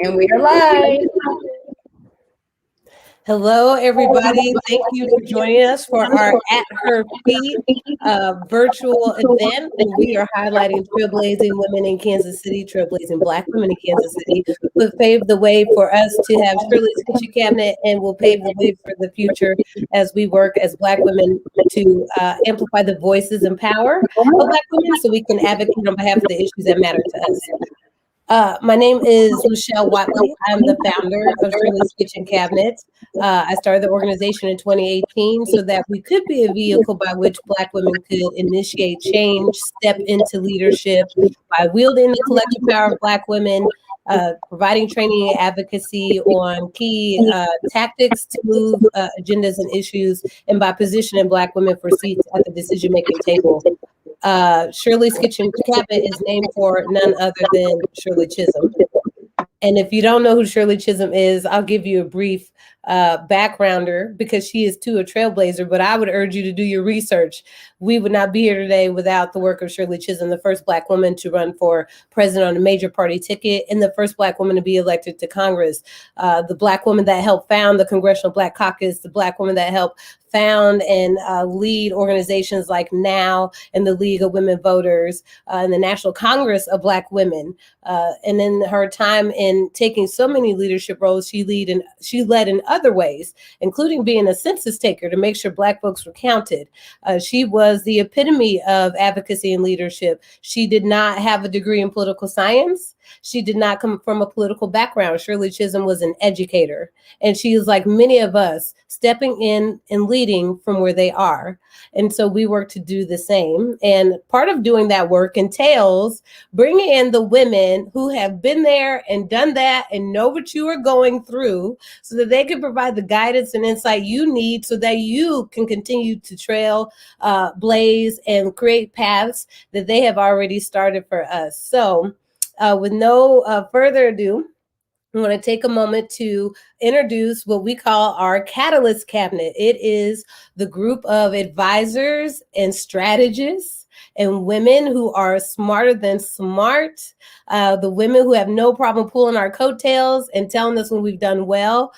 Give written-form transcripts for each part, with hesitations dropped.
And we are live. Hello, everybody. Thank you for joining us for our At Her Feet virtual event. We are highlighting trailblazing women in Kansas City, trailblazing Black women in Kansas City, who have paved the way for us to have Shirley's Kitchen Cabinet and will pave the way for the future as we work as Black women to amplify the voices and power of Black women so we can advocate on behalf of the issues that matter to us. My name is Michelle Watley. I'm the founder of Shirley's Kitchen Cabinet. I started the organization in 2018 so that we could be a vehicle by which Black women could initiate change, step into leadership by wielding the collective power of Black women, providing training and advocacy on key tactics to move agendas and issues, and by positioning Black women for seats at the decision-making table. Shirley's Kitchen Cabinet is named for none other than Shirley Chisholm. And if you don't know who Shirley Chisholm is, I'll give you a brief backgrounder because she is too a trailblazer, but I would urge you to do your research. We would not be here today without the work of Shirley Chisholm, the first Black woman to run for president on a major party ticket and the first Black woman to be elected to Congress, the Black woman that helped found the Congressional Black Caucus, the Black woman that helped found and lead organizations like NOW and the League of Women Voters and the National Congress of Black Women. And in her time in taking so many leadership roles, she led in other ways, including being a census taker to make sure Black folks were counted. She was the epitome of advocacy and leadership. She did not have a degree in political science. She did not come from a political background. Shirley Chisholm was an educator, and she is like many of us, stepping in and leading from where they are. And so we work to do the same. And part of doing that work entails bringing in the women who have been there and done that and know what you are going through so that they can provide the guidance and insight you need so that you can continue to trail, blaze, and create paths that they have already started for us. So with no further ado, I want to take a moment to introduce what we call our Catalyst Cabinet. It is the group of advisors and strategists and women who are smarter than smart, the women who have no problem pulling our coattails and telling us when we've done well.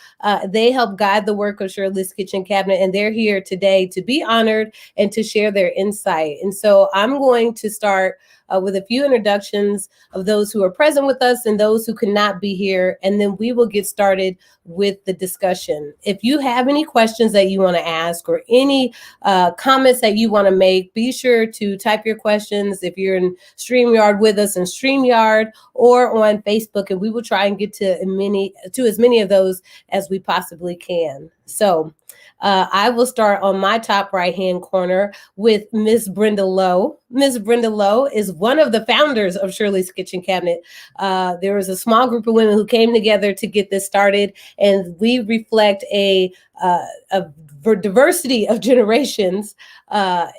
They help guide the work of Shirley's Kitchen Cabinet, and they're here today to be honored and to share their insight. And so I'm going to start with a few introductions of those who are present with us and those who could not be here, and then we will get started with the discussion. If you have any questions that you want to ask or any comments that you want to make, be sure to type your questions if you're in StreamYard with us in StreamYard or on Facebook, and we will try and get to as many of those as we possibly can. So I will start on my top right-hand corner with Ms. Brenda Lowe. Ms. Brenda Lowe is one of the founders of Shirley's Kitchen Cabinet. There was a small group of women who came together to get this started, and we reflect a diversity of generations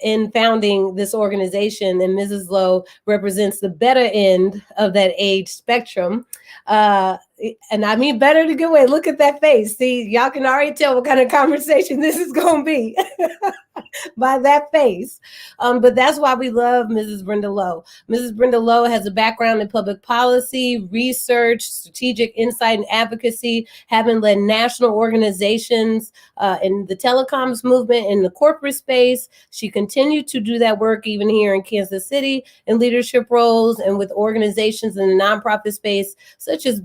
in founding this organization. And Mrs. Lowe represents the better end of that age spectrum. And I mean better in a good way. Look at that face. See, y'all can already tell what kind of conversation this is going to be by that face. But that's why we love Mrs. Brenda Lowe. Mrs. Brenda Lowe has a background in public policy, research, strategic insight, and advocacy, having led national organizations in the telecoms movement, in the corporate space. She continued to do that work even here in Kansas City in leadership roles and with organizations in the nonprofit space, such as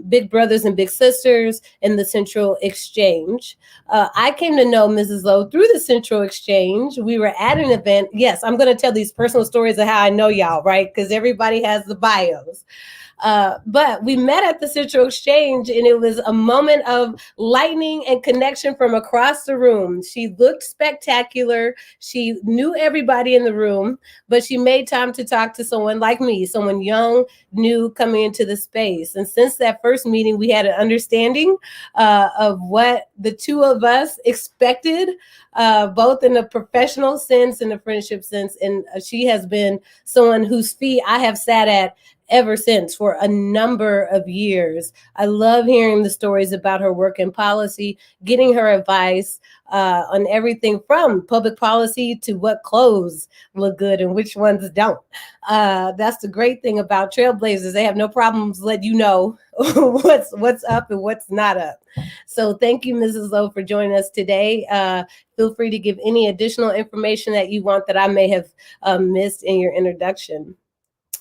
Big Brothers and Big Sisters and the Central Exchange. I came to know Mrs. Lowe through the Central Exchange. We were at an event. Yes, I'm going to tell these personal stories of how I know y'all, right? Because everybody has the bios. But we met at the Central Exchange, and it was a moment of lightning and connection from across the room. She looked spectacular. She knew everybody in the room, but she made time to talk to someone like me, someone young, new, coming into the space. And since that first meeting, we had an understanding of what the two of us expected, both in a professional sense and a friendship sense. And she has been someone whose feet I have sat at ever since for a number of years. I love hearing the stories about her work in policy, getting her advice on everything from public policy to what clothes look good and which ones don't. That's the great thing about Trailblazers. They have no problems letting you know what's up and what's not up. So thank you, Mrs. Lowe, for joining us today. Feel free to give any additional information that you want that I may have missed in your introduction.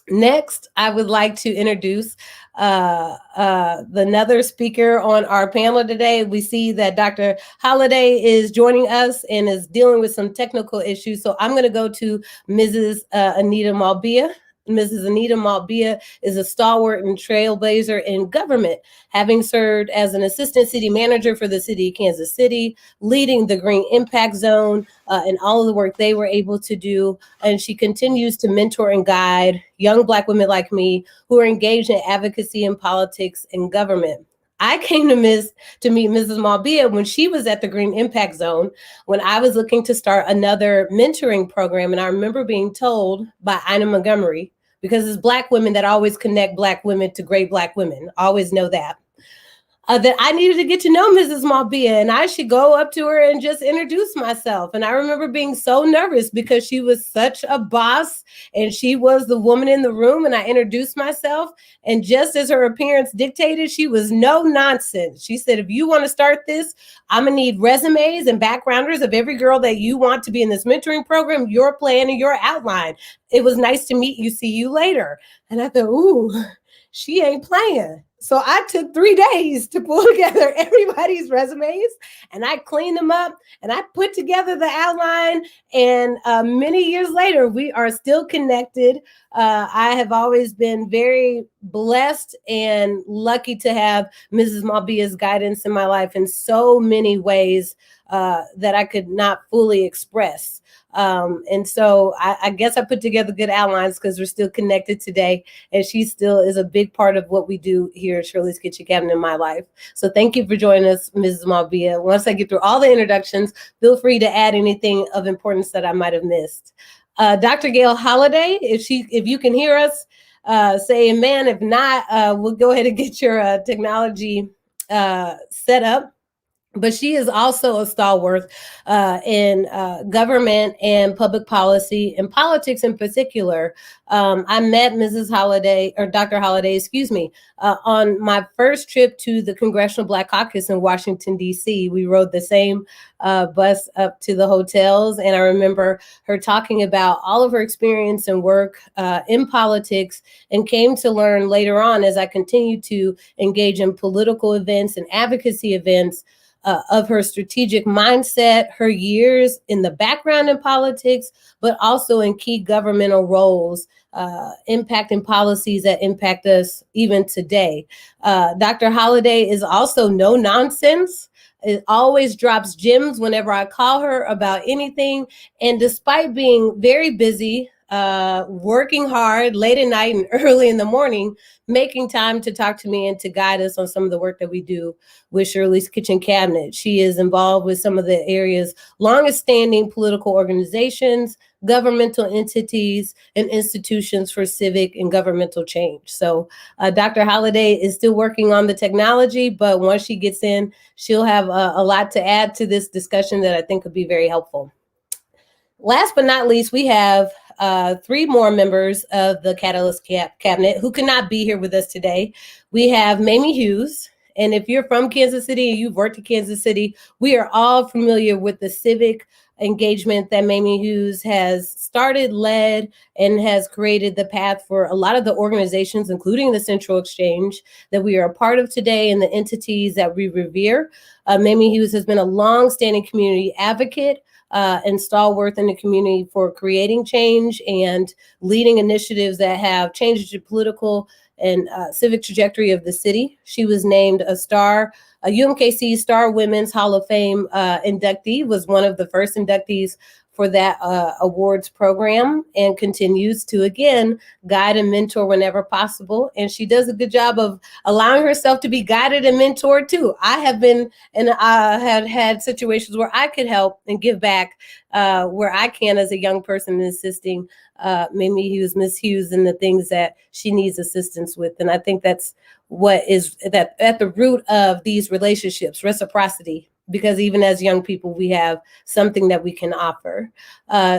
Next, I would like to introduce another speaker on our panel today. We see that Dr. Holliday is joining us and is dealing with some technical issues. So I'm going to go to Mrs. Anita Malbia. Mrs. Anita Malbia is a stalwart and trailblazer in government, having served as an assistant city manager for the city of Kansas City, leading the Green Impact Zone and all of the work they were able to do. And she continues to mentor and guide young Black women like me who are engaged in advocacy in politics and government. I came to meet Mrs. Malbia when she was at the Green Impact Zone, when I was looking to start another mentoring program. And I remember being told by Ina Montgomery, because it's Black women that always connect Black women to great Black women, always know that I needed to get to know Mrs. Malbia and I should go up to her and just introduce myself. And I remember being so nervous because she was such a boss and she was the woman in the room, and I introduced myself. And just as her appearance dictated, she was no nonsense. She said, if you want to start this, I'm gonna need resumes and backgrounders of every girl that you want to be in this mentoring program, your plan and your outline. It was nice to meet you. See you later. And I thought, ooh, she ain't playing. So I took 3 days to pull together everybody's resumes, and I cleaned them up and I put together the outline. And many years later, we are still connected. I have always been very blessed and lucky to have Mrs. Malbia's guidance in my life in so many ways that I could not fully express. And so I guess I put together good outlines because we're still connected today, and she still is a big part of what we do here at Shirley's Kitchen Cabinet in my life. So thank you for joining us, Mrs. Malbia. Once I get through all the introductions, feel free to add anything of importance that I might have missed. Dr. Gayle Holliday, if you can hear us, say amen. If not, we'll go ahead and get your technology set up. But she is also a stalwart in government and public policy and politics in particular. I met Mrs. Holliday, or Dr. Holliday, excuse me, on my first trip to the Congressional Black Caucus in Washington, D.C. We rode the same bus up to the hotels. And I remember her talking about all of her experience and work in politics, and came to learn later on as I continued to engage in political events and advocacy events of her strategic mindset, her years in the background in politics, but also in key governmental roles, impacting policies that impact us even today. Dr. Holliday is also no nonsense. It always drops gems whenever I call her about anything. And despite being very busy, working hard late at night and early in the morning, making time to talk to me and to guide us on some of the work that we do with Shirley's Kitchen Cabinet. She is involved with some of the area's longest standing political organizations, governmental entities, and institutions for civic and governmental change. So Dr. Holliday is still working on the technology, but once she gets in, she'll have a lot to add to this discussion that I think could be very helpful. Last but not least, we have 3 more members of the Catalyst Cabinet who could not be here with us today. We have Mamie Hughes. And if you're from Kansas City and you've worked in Kansas City, we are all familiar with the civic engagement that Mamie Hughes has started, led, and has created the path for a lot of the organizations, including the Central Exchange, that we are a part of today and the entities that we revere. Mamie Hughes has been a long-standing community advocate and stalwart in the community for creating change and leading initiatives that have changed the political and civic trajectory of the city. She was named a UMKC Star Women's Hall of Fame inductee, was one of the first inductees for that awards program and continues to, again, guide and mentor whenever possible. And she does a good job of allowing herself to be guided and mentored too. I have been and I had situations where I could help and give back where I can as a young person in assisting Mimi Hughes, Miss Hughes, and the things that she needs assistance with. And I think that's what is that at the root of these relationships, reciprocity, because even as young people, we have something that we can offer.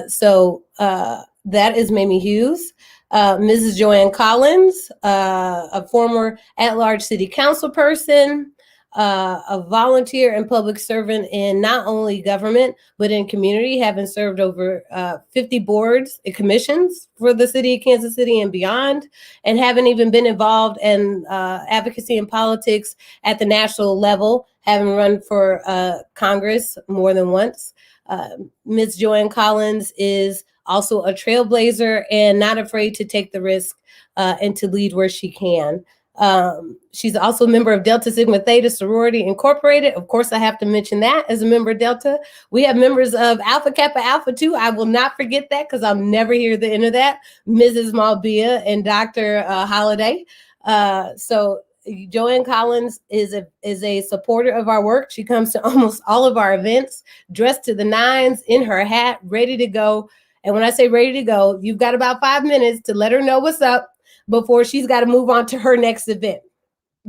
So that is Mimi Hughes. Mrs. Joanne Collins, a former at-large city council person, a volunteer and public servant in not only government, but in community, having served over 50 boards and commissions for the city of Kansas City and beyond, and having even been involved in advocacy and politics at the national level, having run for Congress more than once. Ms. Joanne Collins is also a trailblazer and not afraid to take the risk and to lead where she can. She's also a member of Delta Sigma Theta Sorority Incorporated. Of course, I have to mention that as a member of Delta. We have members of Alpha Kappa Alpha too. I will not forget that because I'll never hear the end of that. Mrs. Malbia and Dr. Holliday. So Joanne Collins is a supporter of our work. She comes to almost all of our events, dressed to the nines, in her hat, ready to go. And when I say ready to go, you've got about 5 minutes to let her know what's up before she's got to move on to her next event,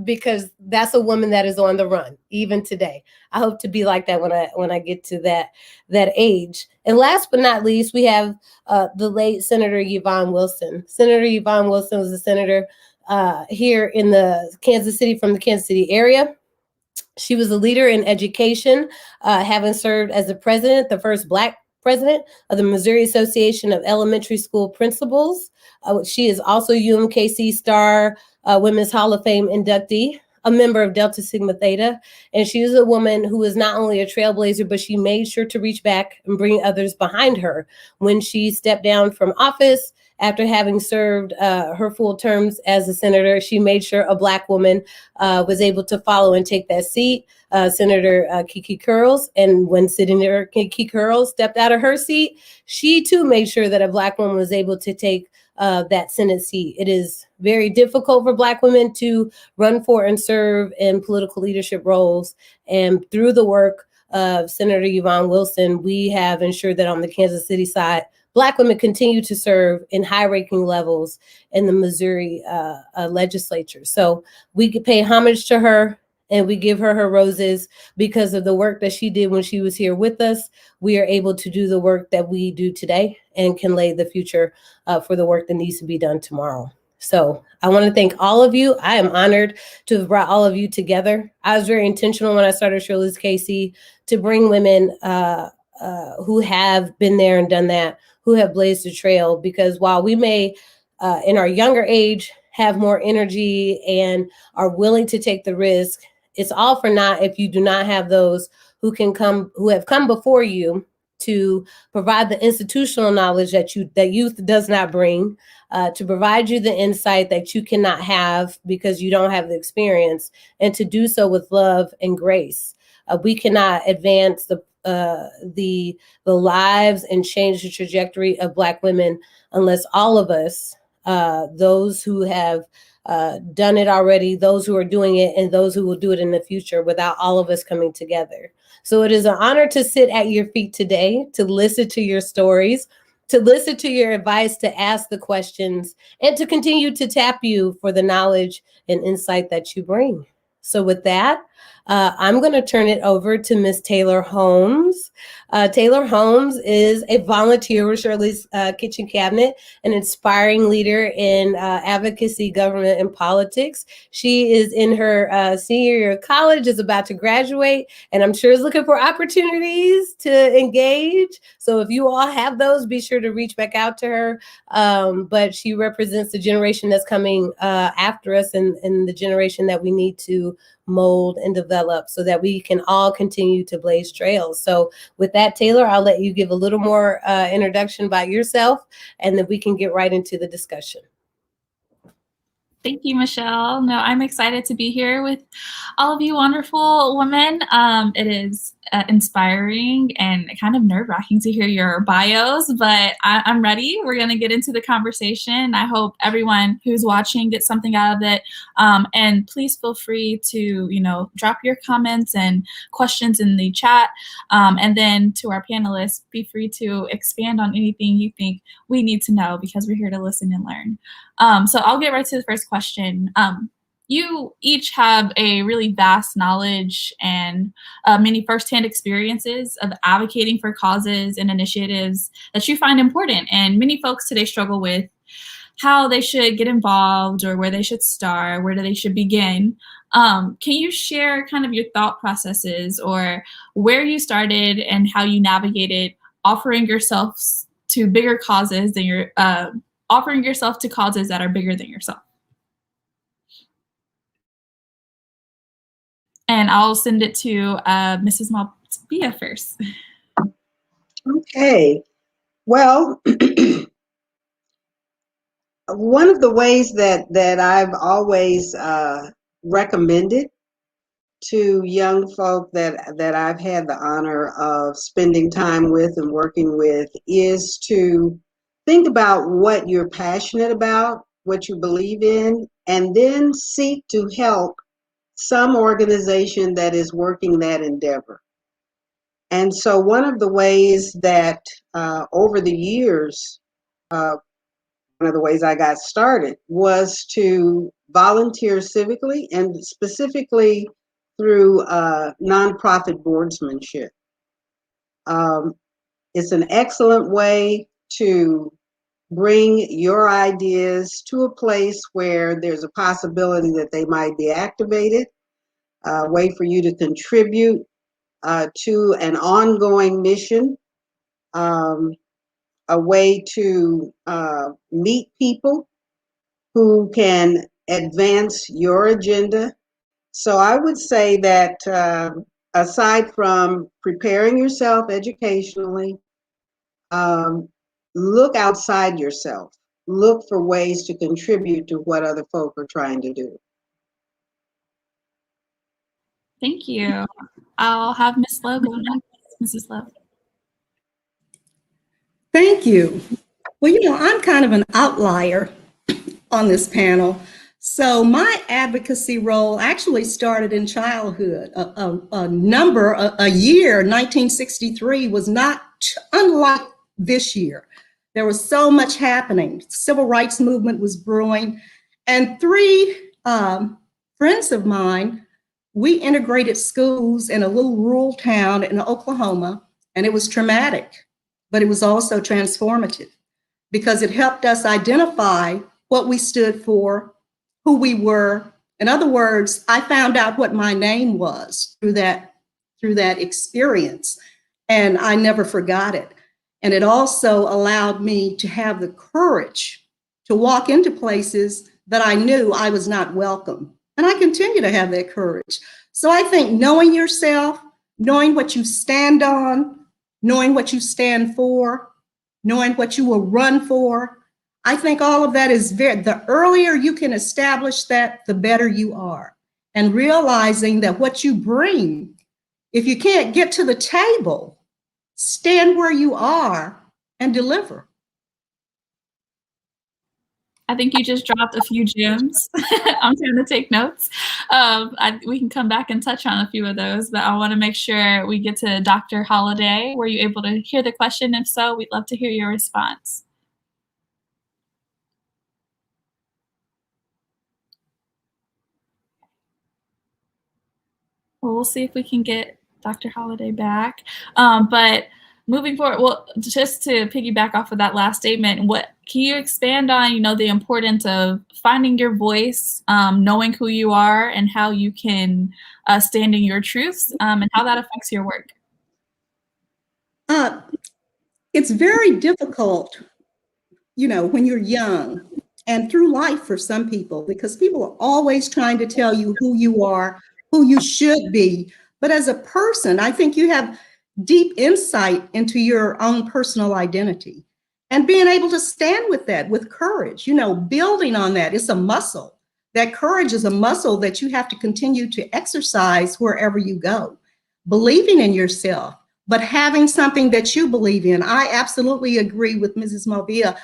because that's a woman that is on the run even today. I hope to be like that when I get to that age. And last but not least, we have the late Senator Yvonne Wilson. Senator Yvonne Wilson was a senator here in the Kansas City, from the Kansas City area. She was a leader in education, having served as the president, the first Black president of the Missouri Association of Elementary School Principals. She is also UMKC Star Women's Hall of Fame inductee, a member of Delta Sigma Theta. And she is a woman who is not only a trailblazer, but she made sure to reach back and bring others behind her. When she stepped down from office after having served her full terms as a senator, she made sure a Black woman was able to follow and take that seat. Senator Kiki Curls, and when Senator Kiki Curls stepped out of her seat, she too made sure that a Black woman was able to take that Senate seat. It is very difficult for Black women to run for and serve in political leadership roles. And through the work of Senator Yvonne Wilson, we have ensured that on the Kansas City side, Black women continue to serve in high-ranking levels in the Missouri legislature. So we could pay homage to her, and we give her her roses because of the work that she did when she was here with us. We are able to do the work that we do today and can lay the future for the work that needs to be done tomorrow. So I want to thank all of you. I am honored to have brought all of you together. I was very intentional when I started Shirley's KC to bring women who have been there and done that, who have blazed the trail, because while we may in our younger age have more energy and are willing to take the risk, it's all for naught if you do not have those who have come before you to provide the institutional knowledge that youth does not bring, to provide you the insight that you cannot have because you don't have the experience, and to do so with love and grace. We cannot advance the lives and change the trajectory of Black women unless all of us, those who have done it already, those who are doing it, and those who will do it in the future, without all of us coming together. So it is an honor to sit at your feet today, to listen to your stories, to listen to your advice, to ask the questions, and to continue to tap you for the knowledge and insight that you bring. So with that, I'm going to turn it over to Miss Taylor Holmes. Taylor Holmes is a volunteer with Shirley's Kitchen Cabinet, an inspiring leader in advocacy, government, and politics. She is in her senior year of college, is about to graduate, and I'm sure is looking for opportunities to engage. So if you all have those, be sure to reach back out to her. But she represents the generation that's coming after us, and the generation that we need to mold and develop so that we can all continue to blaze trails. So with that, Taylor, I'll let you give a little more introduction about yourself, and then we can get right into the discussion. Thank you, Michelle. No, I'm excited to be here with all of you wonderful women. It is inspiring and kind of nerve-wracking to hear your bios, but I'm ready. We're going to get into the conversation. I hope everyone who's watching gets something out of it. And please feel free to, drop your comments and questions in the chat. And then to our panelists, be free to expand on anything you think we need to know, because we're here to listen and learn. So I'll get right to the first question. You each have a really vast knowledge and many firsthand experiences of advocating for causes and initiatives that you find important. And many folks today struggle with how they should get involved, or where they should start, where they should begin. Can you share kind of your thought processes, or where you started and how you navigated offering yourselves to bigger causes than your offering yourself to causes that are bigger than yourself? And I'll send it to Mrs. Malpia first. Okay. Well, one of the ways that I've always recommended to young folk that I've had the honor of spending time with and working with is to think about what you're passionate about, what you believe in, and then seek to help some organization that is working that endeavor. And so one of the ways that over the years, one of the ways I got started was to volunteer civically, and specifically through nonprofit boardsmanship. It's an excellent way to bring your ideas to a place where there's a possibility that they might be activated, a way for you to contribute to an ongoing mission, a way to meet people who can advance your agenda. So I would say that aside from preparing yourself educationally, look outside yourself. Look for ways to contribute to what other folk are trying to do. Thank you. I'll have Ms. Lowe go next. Mrs. Lowe. Thank you. Well, I'm kind of an outlier on this panel. So my advocacy role actually started in childhood. A year, 1963, was not unlike this year. There was so much happening. Civil rights movement was brewing. And three friends of mine, we integrated schools in a little rural town in Oklahoma, and it was traumatic, but it was also transformative because it helped us identify what we stood for, who we were. In other words, I found out what my name was through that experience, and I never forgot it. And it also allowed me to have the courage to walk into places that I knew I was not welcome. And I continue to have that courage. So I think knowing yourself, knowing what you stand on, knowing what you stand for, knowing what you will run for, I think all of that is the earlier you can establish that, the better you are. And realizing that what you bring, if you can't get to the table, stand where you are and deliver. I think you just dropped a few gems. I'm trying to take notes. We can come back and touch on a few of those, but I want to make sure we get to Dr. Holliday. Were you able to hear the question? If so, we'd love to hear your response. Well, we'll see if we can get Dr. Holliday back. But moving forward, well, just to piggyback off of that last statement, what can you expand on, the importance of finding your voice, knowing who you are and how you can stand in your truths, and how that affects your work? It's very difficult, when you're young and through life for some people, because people are always trying to tell you who you are, who you should be. But as a person, I think you have deep insight into your own personal identity and being able to stand with that with courage, building on that. It's a muscle. That courage is a muscle that you have to continue to exercise wherever you go. Believing in yourself, but having something that you believe in. I absolutely agree with Mrs. Movia.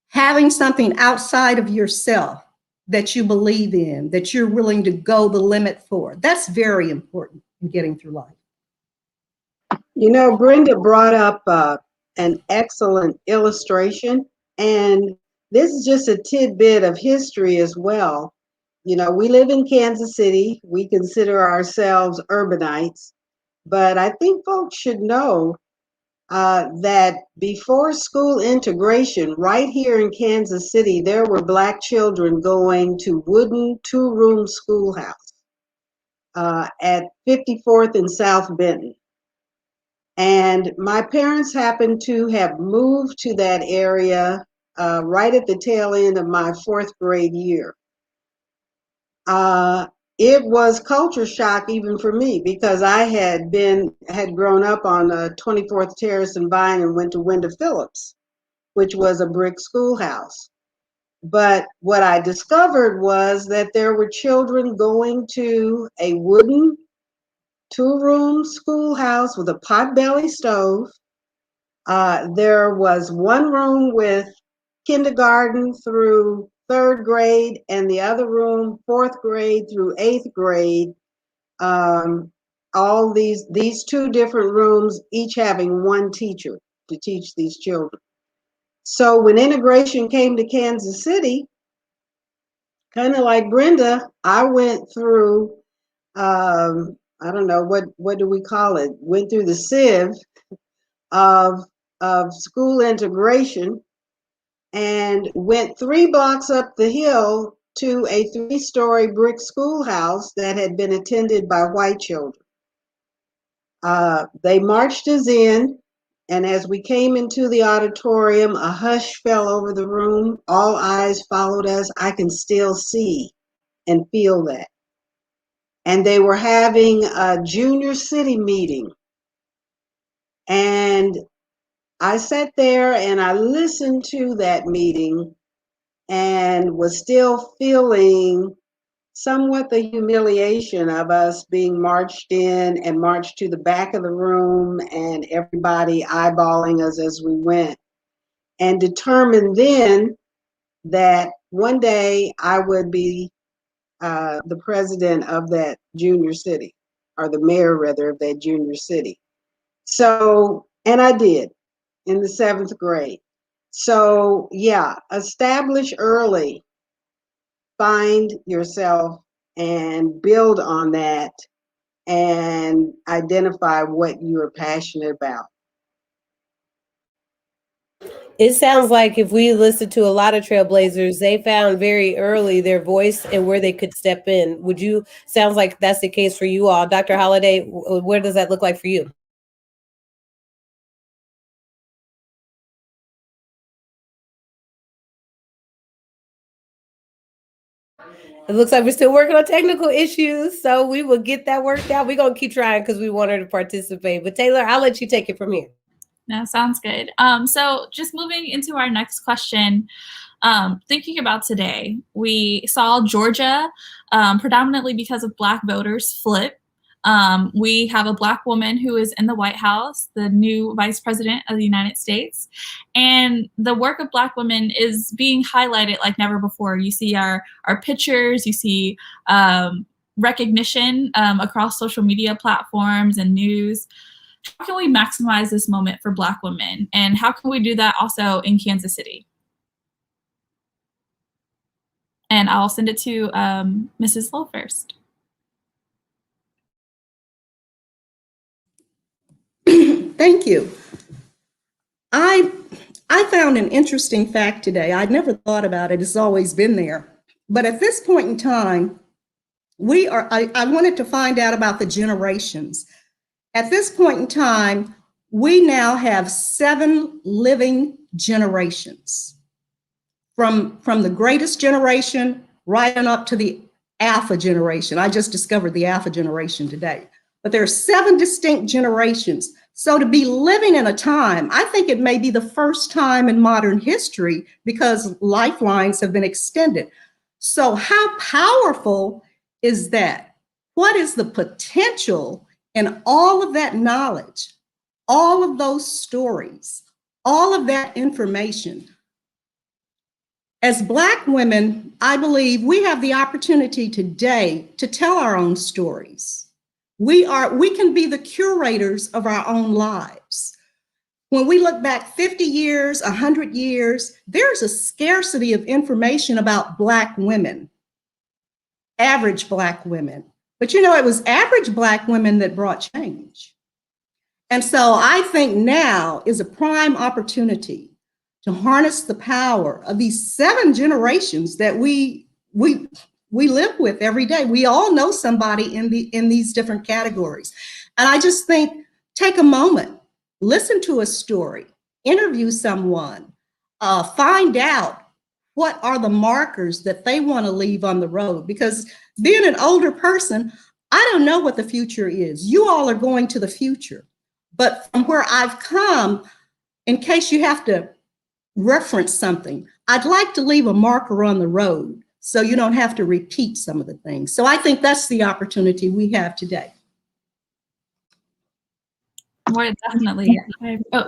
Having something outside of yourself that you believe in, that you're willing to go the limit for. That's very important in getting through life. You know, Brenda brought up an excellent illustration, and this is just a tidbit of history as well. You know, we live in Kansas City. We consider ourselves urbanites, but I think folks should know that before school integration, right here in Kansas City, there were Black children going to wooden two-room schoolhouse at 54th and South Benton. And my parents happened to have moved to that area right at the tail end of my 4th grade year. It was culture shock even for me, because I had grown up on 24th Terrace and Vine and went to Wenda Phillips, which was a brick schoolhouse. But what I discovered was that there were children going to a wooden two-room schoolhouse with a potbelly stove. There was one room with kindergarten through 3rd grade, and the other room 4th grade through 8th grade. All these two different rooms, each having one teacher to teach these children. So when integration came to Kansas City, kind of like Brenda, I went through, I don't know, what do we call it? Went through the sieve of school integration and went 3 blocks up the hill to a 3-story brick schoolhouse that had been attended by white children. They marched us in, and as we came into the auditorium, a hush fell over the room. All eyes followed us. I can still see and feel that. And they were having a junior city meeting. And I sat there and I listened to that meeting and was still feeling somewhat the humiliation of us being marched in and marched to the back of the room and everybody eyeballing us as we went. And determined then that one day I would be the president of that junior city, or the mayor rather of that junior city. So, and I did in the 7th grade. So yeah, establish early, find yourself and build on that and identify what you are passionate about. It sounds like if we listen to a lot of trailblazers, they found very early their voice and where they could step in. Sounds like that's the case for you all. Dr. Holliday, where does that look like for you? It looks like we're still working on technical issues, so we will get that worked out. We're going to keep trying because we want her to participate. But Taylor, I'll let you take it from here. No, sounds good. So just moving into our next question, thinking about today, we saw Georgia, predominantly because of Black voters, flip. We have a Black woman who is in the White House, the new Vice President of the United States. And the work of Black women is being highlighted like never before. You see our pictures, you see recognition across social media platforms and news. How can we maximize this moment for Black women? And how can we do that also in Kansas City? And I'll send it to Mrs. Lowe first. Thank you. I found an interesting fact today. I'd never thought about it. It's always been there. But at this point in time, I wanted to find out about the generations. At this point in time, we now have 7 living generations. From the greatest generation right on up to the Alpha generation. I just discovered the Alpha generation today. But there are 7 distinct generations. So to be living in a time, I think it may be the first time in modern history because lifelines have been extended. So how powerful is that? What is the potential in all of that knowledge, all of those stories, all of that information? As Black women, I believe we have the opportunity today to tell our own stories. We can be the curators of our own lives. When we look back 50 years, 100 years, there's a scarcity of information about Black women, average Black women. But it was average Black women that brought change. And so I think now is a prime opportunity to harness the power of these 7 generations that we live with every day. We all know somebody in these different categories. And I just think, take a moment, listen to a story, interview someone, find out what are the markers that they want to leave on the road. Because being an older person, I don't know what the future is. You all are going to the future. But from where I've come, in case you have to reference something, I'd like to leave a marker on the road so you don't have to repeat some of the things. So I think that's the opportunity we have today. More definitely.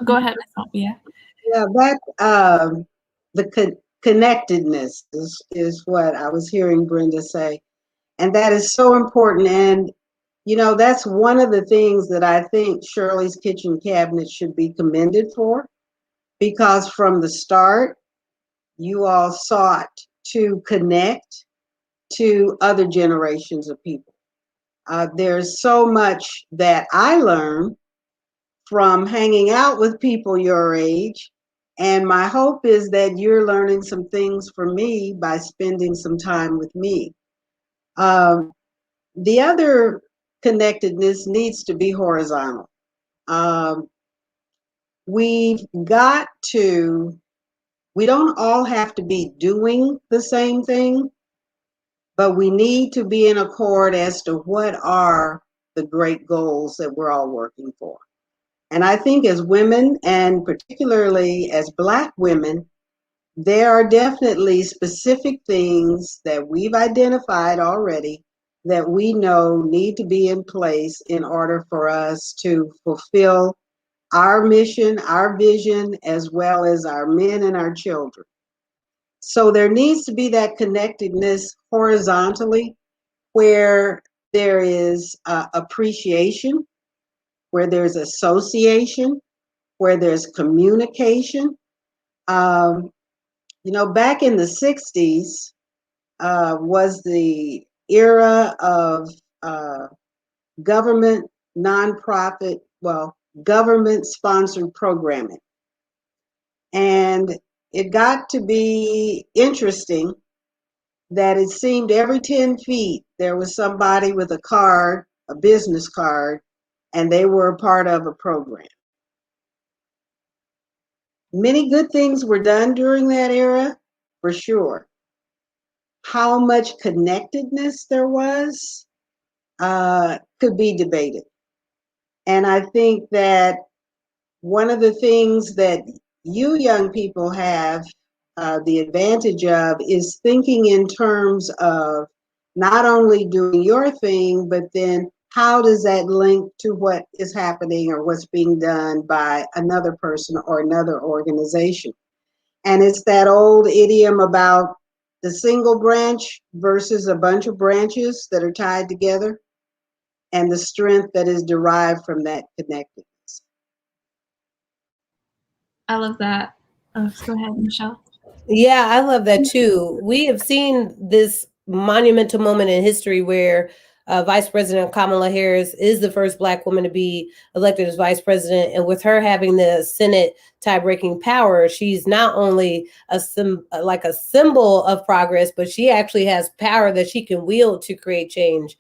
Go ahead, Ms. Sophia. Yeah, that the connectedness is what I was hearing Brenda say, and that is so important. And that's one of the things that I think Shirley's Kitchen Cabinet should be commended for, because from the start, you all sought to connect to other generations of people. There's so much that I learned from hanging out with people your age, and my hope is that you're learning some things from me by spending some time with me. The other connectedness needs to be horizontal. We don't all have to be doing the same thing, but we need to be in accord as to what are the great goals that we're all working for. And I think as women, and particularly as Black women, there are definitely specific things that we've identified already that we know need to be in place in order for us to fulfill our mission, our vision, as well as our men and our children. So there needs to be that connectedness horizontally, where there is appreciation, where there's association, where there's communication. Back in the 60s was the era of government, nonprofit, government-sponsored programming. And it got to be interesting that it seemed every 10 feet there was somebody with a card, a business card, and they were a part of a program. Many good things were done during that era, for sure. How much connectedness there was could be debated. And I think that one of the things that you young people have the advantage of is thinking in terms of not only doing your thing, but then how does that link to what is happening or what's being done by another person or another organization. And it's that old idiom about the single branch versus a bunch of branches that are tied together, and the strength that is derived from that connectedness. I love that. Oh, go ahead, Michelle. Yeah, I love that too. We have seen this monumental moment in history where Vice President Kamala Harris is the first Black woman to be elected as vice president. And with her having the Senate tie-breaking power, she's not only a symbol of progress, but she actually has power that she can wield to create change.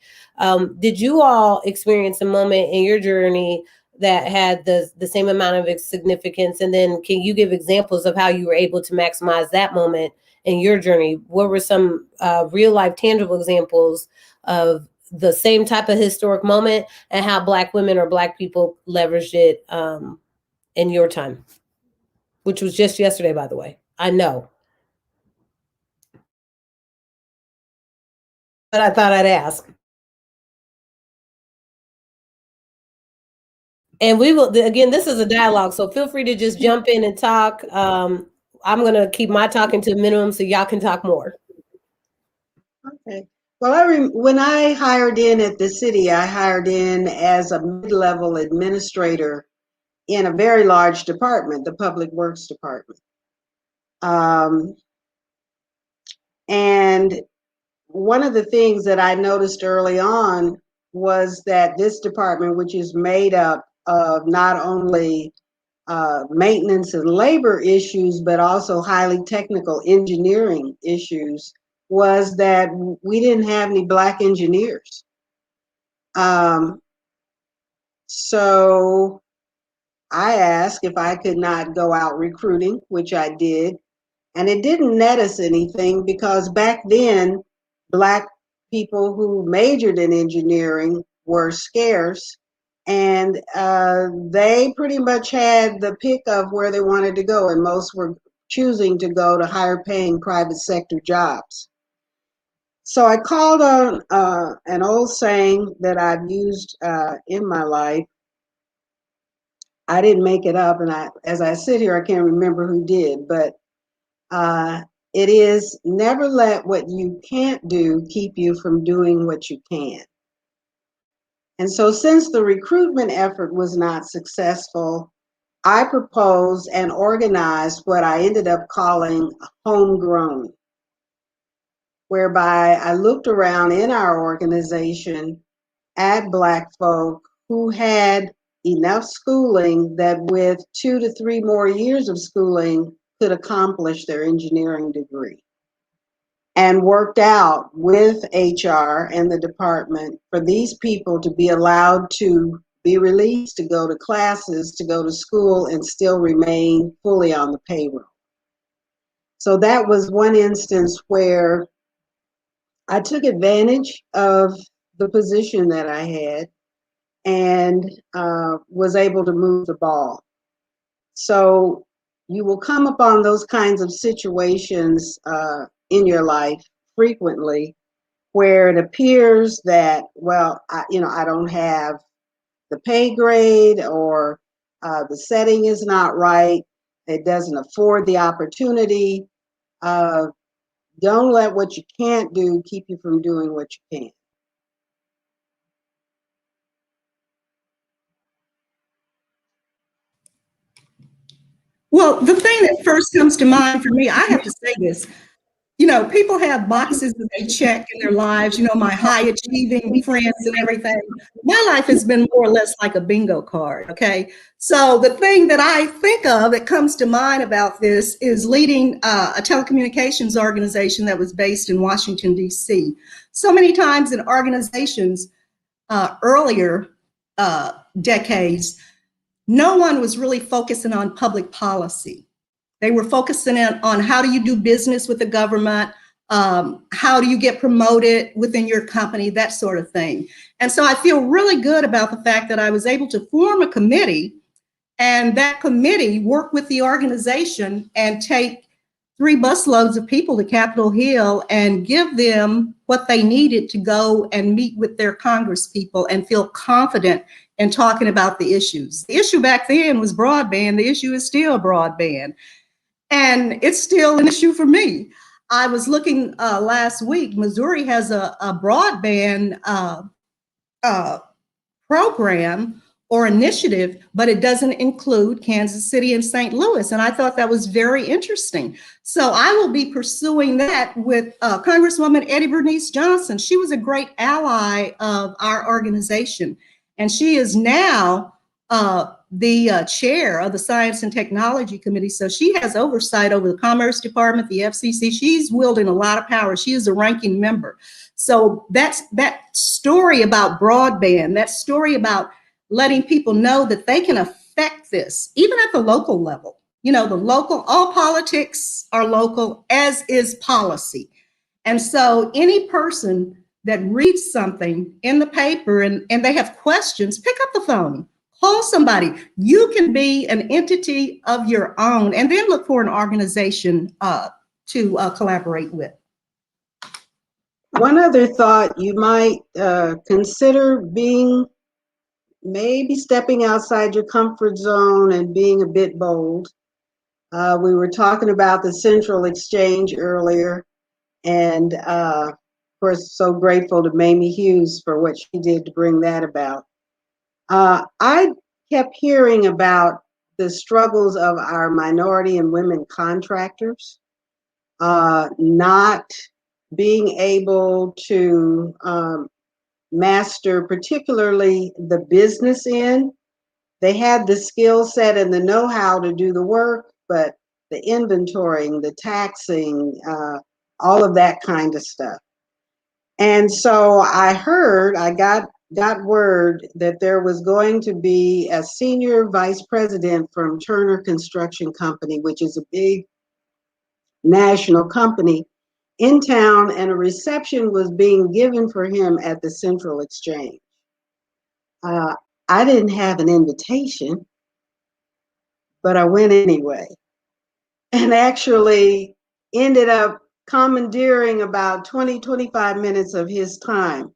Did you all experience a moment in your journey that had the same amount of significance? And then can you give examples of how you were able to maximize that moment in your journey? What were some real life tangible examples of the same type of historic moment and how Black women or Black people leveraged it in your time, which was just yesterday, by the way? I know. I thought I'd ask. And we will, again, this is a dialogue, so feel free to just jump in and talk. I'm going to keep my talking to a minimum so y'all can talk more. Okay. Well, when I hired in at the city, I hired in as a mid-level administrator in a very large department, the Public Works Department. And one of the things that I noticed early on was that this department, which is made up of not only maintenance and labor issues, but also highly technical engineering issues, was that we didn't have any Black engineers. So I asked if I could not go out recruiting, which I did. And it didn't net us anything because back then, Black people who majored in engineering were scarce. And they pretty much had the pick of where they wanted to go. And most were choosing to go to higher paying private sector jobs. So I called on an old saying that I've used in my life. I didn't make it up, and as I sit here, I can't remember who did, but it is never let what you can't do keep you from doing what you can. And so since the recruitment effort was not successful, I proposed and organized what I ended up calling homegrown, whereby I looked around in our organization at Black folk who had enough schooling that with 2 to 3 more years of schooling could accomplish their engineering degree, and worked out with HR and the department for these people to be allowed to be released, to go to classes, to go to school, and still remain fully on the payroll. So that was one instance where I took advantage of the position that I had and was able to move the ball. So you will come upon those kinds of situations in your life frequently where it appears that, well, I don't have the pay grade, or the setting is not right, it doesn't afford the opportunity. Don't let what you can't do keep you from doing what you can. Well, the thing that first comes to mind for me, I have to say this, people have boxes that they check in their lives, my high achieving friends and everything. My life has been more or less like a bingo card, okay? So the thing that I think of that comes to mind about this is leading a telecommunications organization that was based in Washington, D.C. So many times in organizations earlier decades, no one was really focusing on public policy. They were focusing on how do you do business with the government, how do you get promoted within your company, that sort of thing. And so I feel really good about the fact that I was able to form a committee, and that committee work with the organization and take 3 busloads of people to Capitol Hill and give them what they needed to go and meet with their Congress people and feel confident in talking about the issues. The issue back then was broadband. The issue is still broadband. And it's still an issue for me. I was looking last week, Missouri has a broadband program or initiative, but it doesn't include Kansas City and St. Louis. And I thought that was very interesting. So I will be pursuing that with Congresswoman Eddie Bernice Johnson. She was a great ally of our organization. And she is now the chair of the Science and Technology Committee. So she has oversight over the Commerce Department, the FCC. She's wielding a lot of power. She is a ranking member. So that story about broadband, that story about letting people know that they can affect this, even at the local level. All politics are local, as is policy. And so any person that reads something in the paper and they have questions, pick up the phone, call somebody. You can be an entity of your own, and then look for an organization to collaborate with. One other thought, you might consider maybe stepping outside your comfort zone and being a bit bold. We were talking about the Central Exchange earlier, and of course, so grateful to Mamie Hughes for what she did to bring that about. I kept hearing about the struggles of our minority and women contractors, not being able to master particularly the business end. They had the skill set and the know-how to do the work, but the inventorying, the taxing, all of that kind of stuff. And so I got word that there was going to be a senior vice president from Turner Construction Company, which is a big national company, in town, and a reception was being given for him at the Central Exchange. I didn't have an invitation, but I went anyway, and actually ended up commandeering about 25 minutes of his time.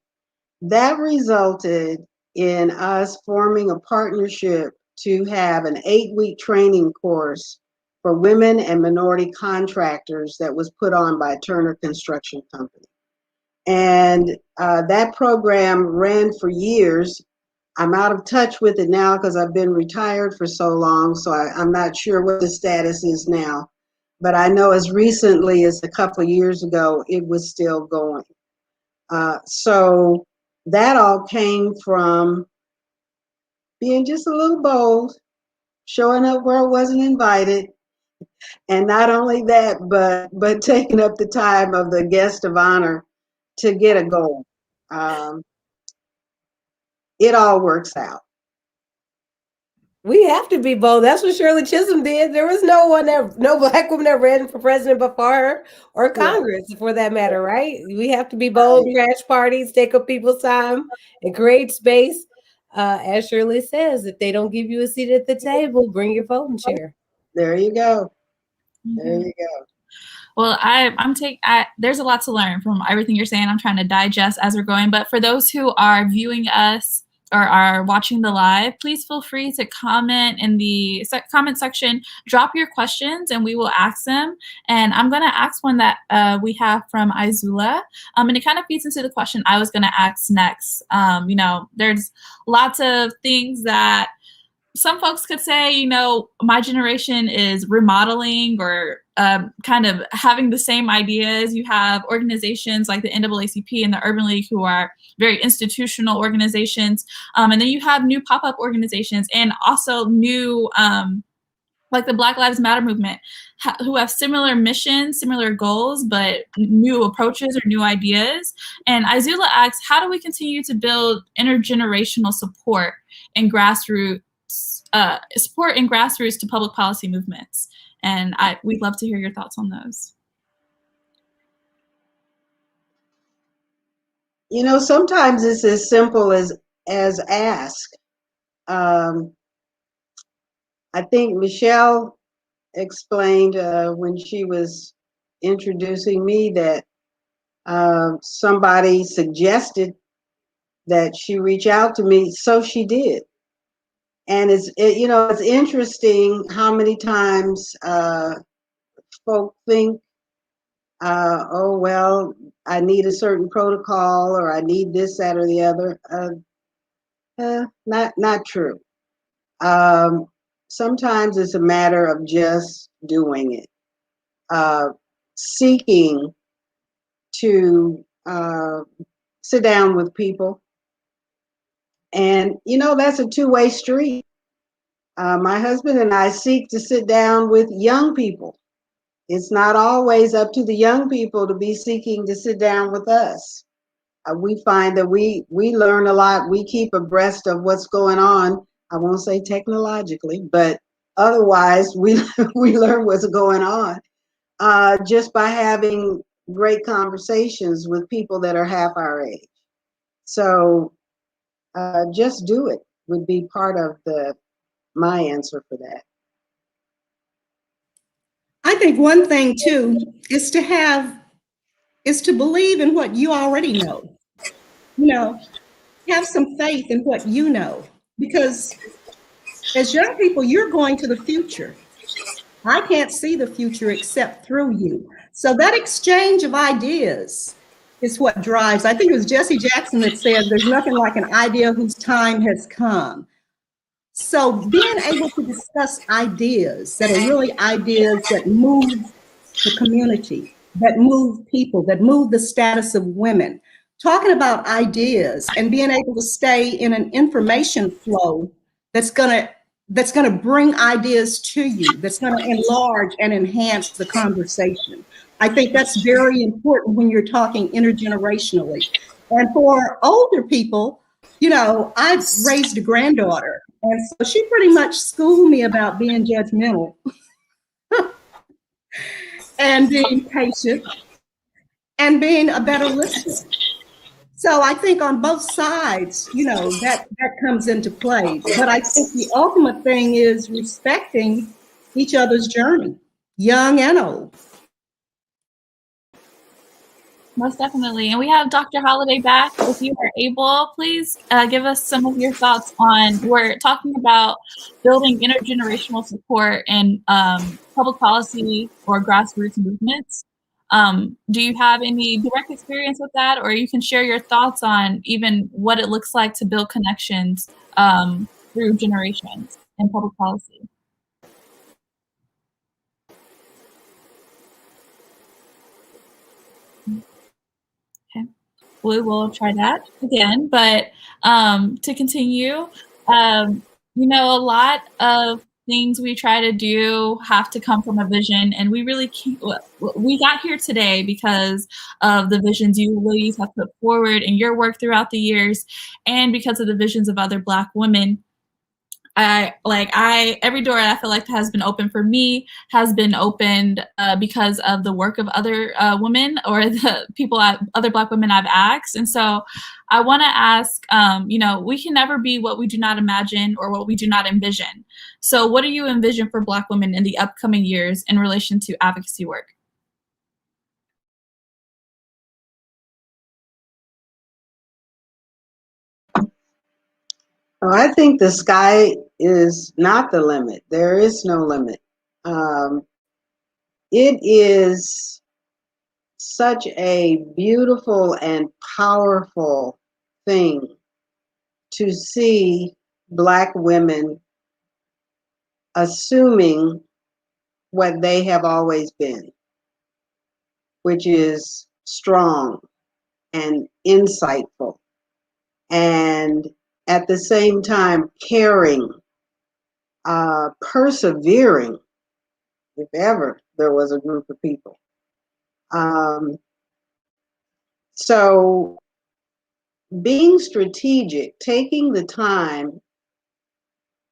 That resulted in us forming a partnership to have an 8-week training course for women and minority contractors that was put on by Turner Construction Company. And that program ran for years. I'm out of touch with it now because I've been retired for so long, so I'm not sure what the status is now. But I know as recently as a couple of years ago, it was still going. So that all came from being just a little bold, showing up where I wasn't invited, and not only that, but taking up the time of the guest of honor to get a goal. It all works out. We have to be bold. That's what Shirley Chisholm did. There was no Black woman that ran for president before her, or Congress for that matter, right? We have to be bold, crash parties, take up people's time, and create space. As Shirley says, if they don't give you a seat at the table, bring your folding chair. There you go. There you go. Well, there's a lot to learn from everything you're saying. I'm trying to digest as we're going. But for those who are viewing us or are watching the live, please feel free to comment in the comment section. Drop your questions and we will ask them. And I'm going to ask one that we have from Izula. And it kind of feeds into the question I was going to ask next. There's lots of things that some folks could say, my generation is remodeling or kind of having the same ideas. You have organizations like the NAACP and the Urban League who are very institutional organizations. And then you have new pop-up organizations and also new, like the Black Lives Matter movement, who have similar missions, similar goals, but new approaches or new ideas. And Izula asks, how do we continue to build intergenerational support and grassroots to public policy movements? And we'd love to hear your thoughts on those. Sometimes it's as simple as ask. I think Michelle explained when she was introducing me that somebody suggested that she reach out to me, so she did. And it's interesting how many times folk think, oh, well, I need a certain protocol or I need this, that, or the other. Not true. Sometimes it's a matter of just doing it, seeking to sit down with people. And, that's a two-way street. My husband and I seek to sit down with young people. It's not always up to the young people to be seeking to sit down with us. We find that we learn a lot. We keep abreast of what's going on. I won't say technologically, but otherwise we learn what's going on just by having great conversations with people that are half our age. So just do it would be part of my answer for that. I think one thing too is is to believe in what you already know. You know, have some faith in what you know, because as young people, you're going to the future. I can't see the future except through you. So that exchange of ideas is what drives. I think it was Jesse Jackson that said, there's nothing like an idea whose time has come. So being able to discuss ideas that are really ideas that move the community, that move people, that move the status of women, talking about ideas and being able to stay in an information flow that's going to bring ideas to you, that's going to enlarge and enhance the conversation. I think that's very important when you're talking intergenerationally. And for older people, you know, I've raised a granddaughter, and so she pretty much schooled me about being judgmental and being patient and being a better listener. So I think on both sides, you know, that comes into play. But I think the ultimate thing is respecting each other's journey, young and old. Most definitely. And we have Dr. Holliday back. If you are able, please give us some of your thoughts on, we're talking about building intergenerational support in public policy or grassroots movements. Do you have any direct experience with that, or you can share your thoughts on even what it looks like to build connections through generations in public policy? Okay, we will try that again, but to continue, you know, a lot of things we try to do have to come from a vision, and we really can't, we got here today because of the visions you ladies have put forward in your work throughout the years, and because of the visions of other Black women. Every door I feel like has been open for me has been opened because of the work of other women or the people, other Black women I've asked. And so I want to ask, you know, we can never be what we do not imagine or what we do not envision. So what do you envision for Black women in the upcoming years in relation to advocacy work? Well, I think the sky is not the limit. There is no limit. It is such a beautiful and powerful thing to see Black women assuming what they have always been, which is strong and insightful, and at the same time caring, persevering, if ever there was a group of people. So being strategic, taking the time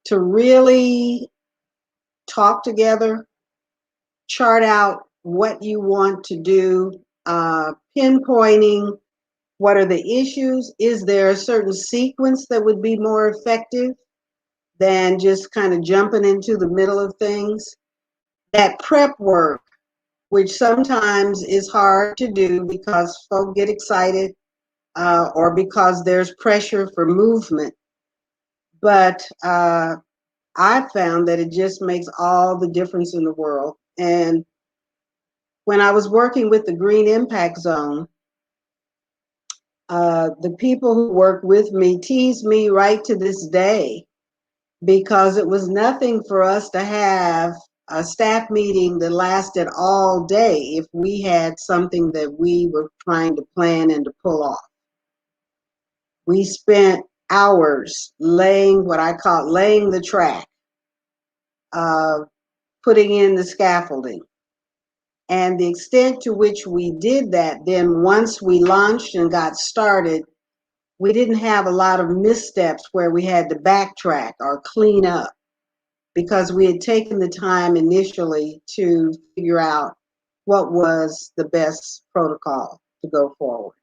to really talk together, chart out what you want to do, pinpointing what are the issues. Is there a certain sequence that would be more effective than just kind of jumping into the middle of things? That prep work, which sometimes is hard to do because folk get excited or because there's pressure for movement. But I found that it just makes all the difference in the world. And when I was working with the Green Impact Zone, the people who worked with me tease me right to this day, because it was nothing for us to have a staff meeting that lasted all day if we had something that we were trying to plan and to pull off. We spent hours laying what I call laying the track, putting in the scaffolding. And the extent to which we did that, then once we launched and got started, we didn't have a lot of missteps where we had to backtrack or clean up, because we had taken the time initially to figure out what was the best protocol to go forward.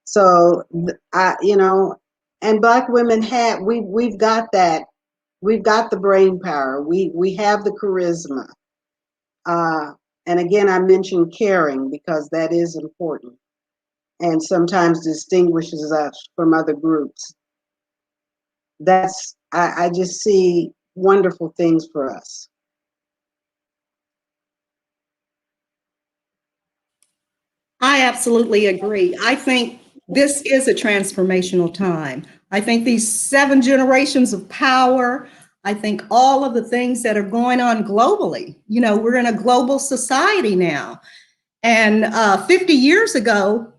So, you know, and Black women have, we've got that, we've got the brain power, we have the charisma. And again, I mentioned caring because that is important. and sometimes distinguishes us from other groups. I just see wonderful things for us. I absolutely agree. I think this is a transformational time. I think these 7 generations of power, I think all of the things that are going on globally, we're in a global society now. And 50 years ago,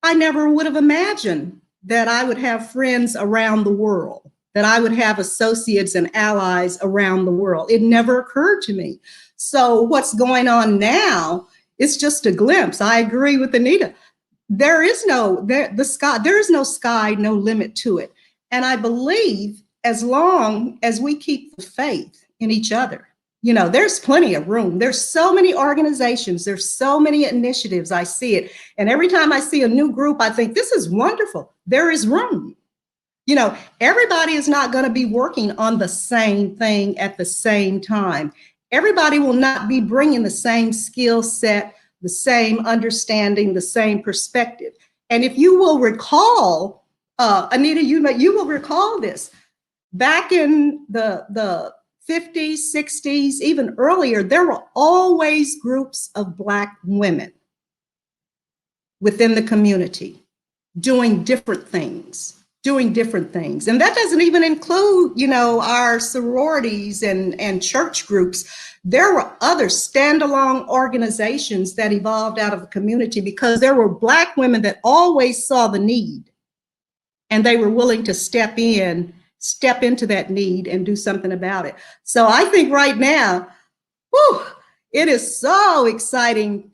I never would have imagined that I would have friends around the world, that I would have associates and allies around the world. It never occurred to me. So what's going on now, it's just a glimpse. I agree with Anita. There is no sky, no limit to it. And I believe as long as we keep the faith in each other, there's plenty of room. There's so many organizations. There's so many initiatives. I see it. And every time I see a new group, I think this is wonderful. There is room. Everybody is not going to be working on the same thing at the same time. Everybody will not be bringing the same skill set, the same understanding, the same perspective. And if you will recall, Anita, you will recall this. Back in the 50s, 60s, even earlier, there were always groups of Black women within the community doing different things. And that doesn't even include, our sororities and church groups. There were other standalone organizations that evolved out of the community because there were Black women that always saw the need, and they were willing to step into that need and do something about it. So I think right now, it is so exciting.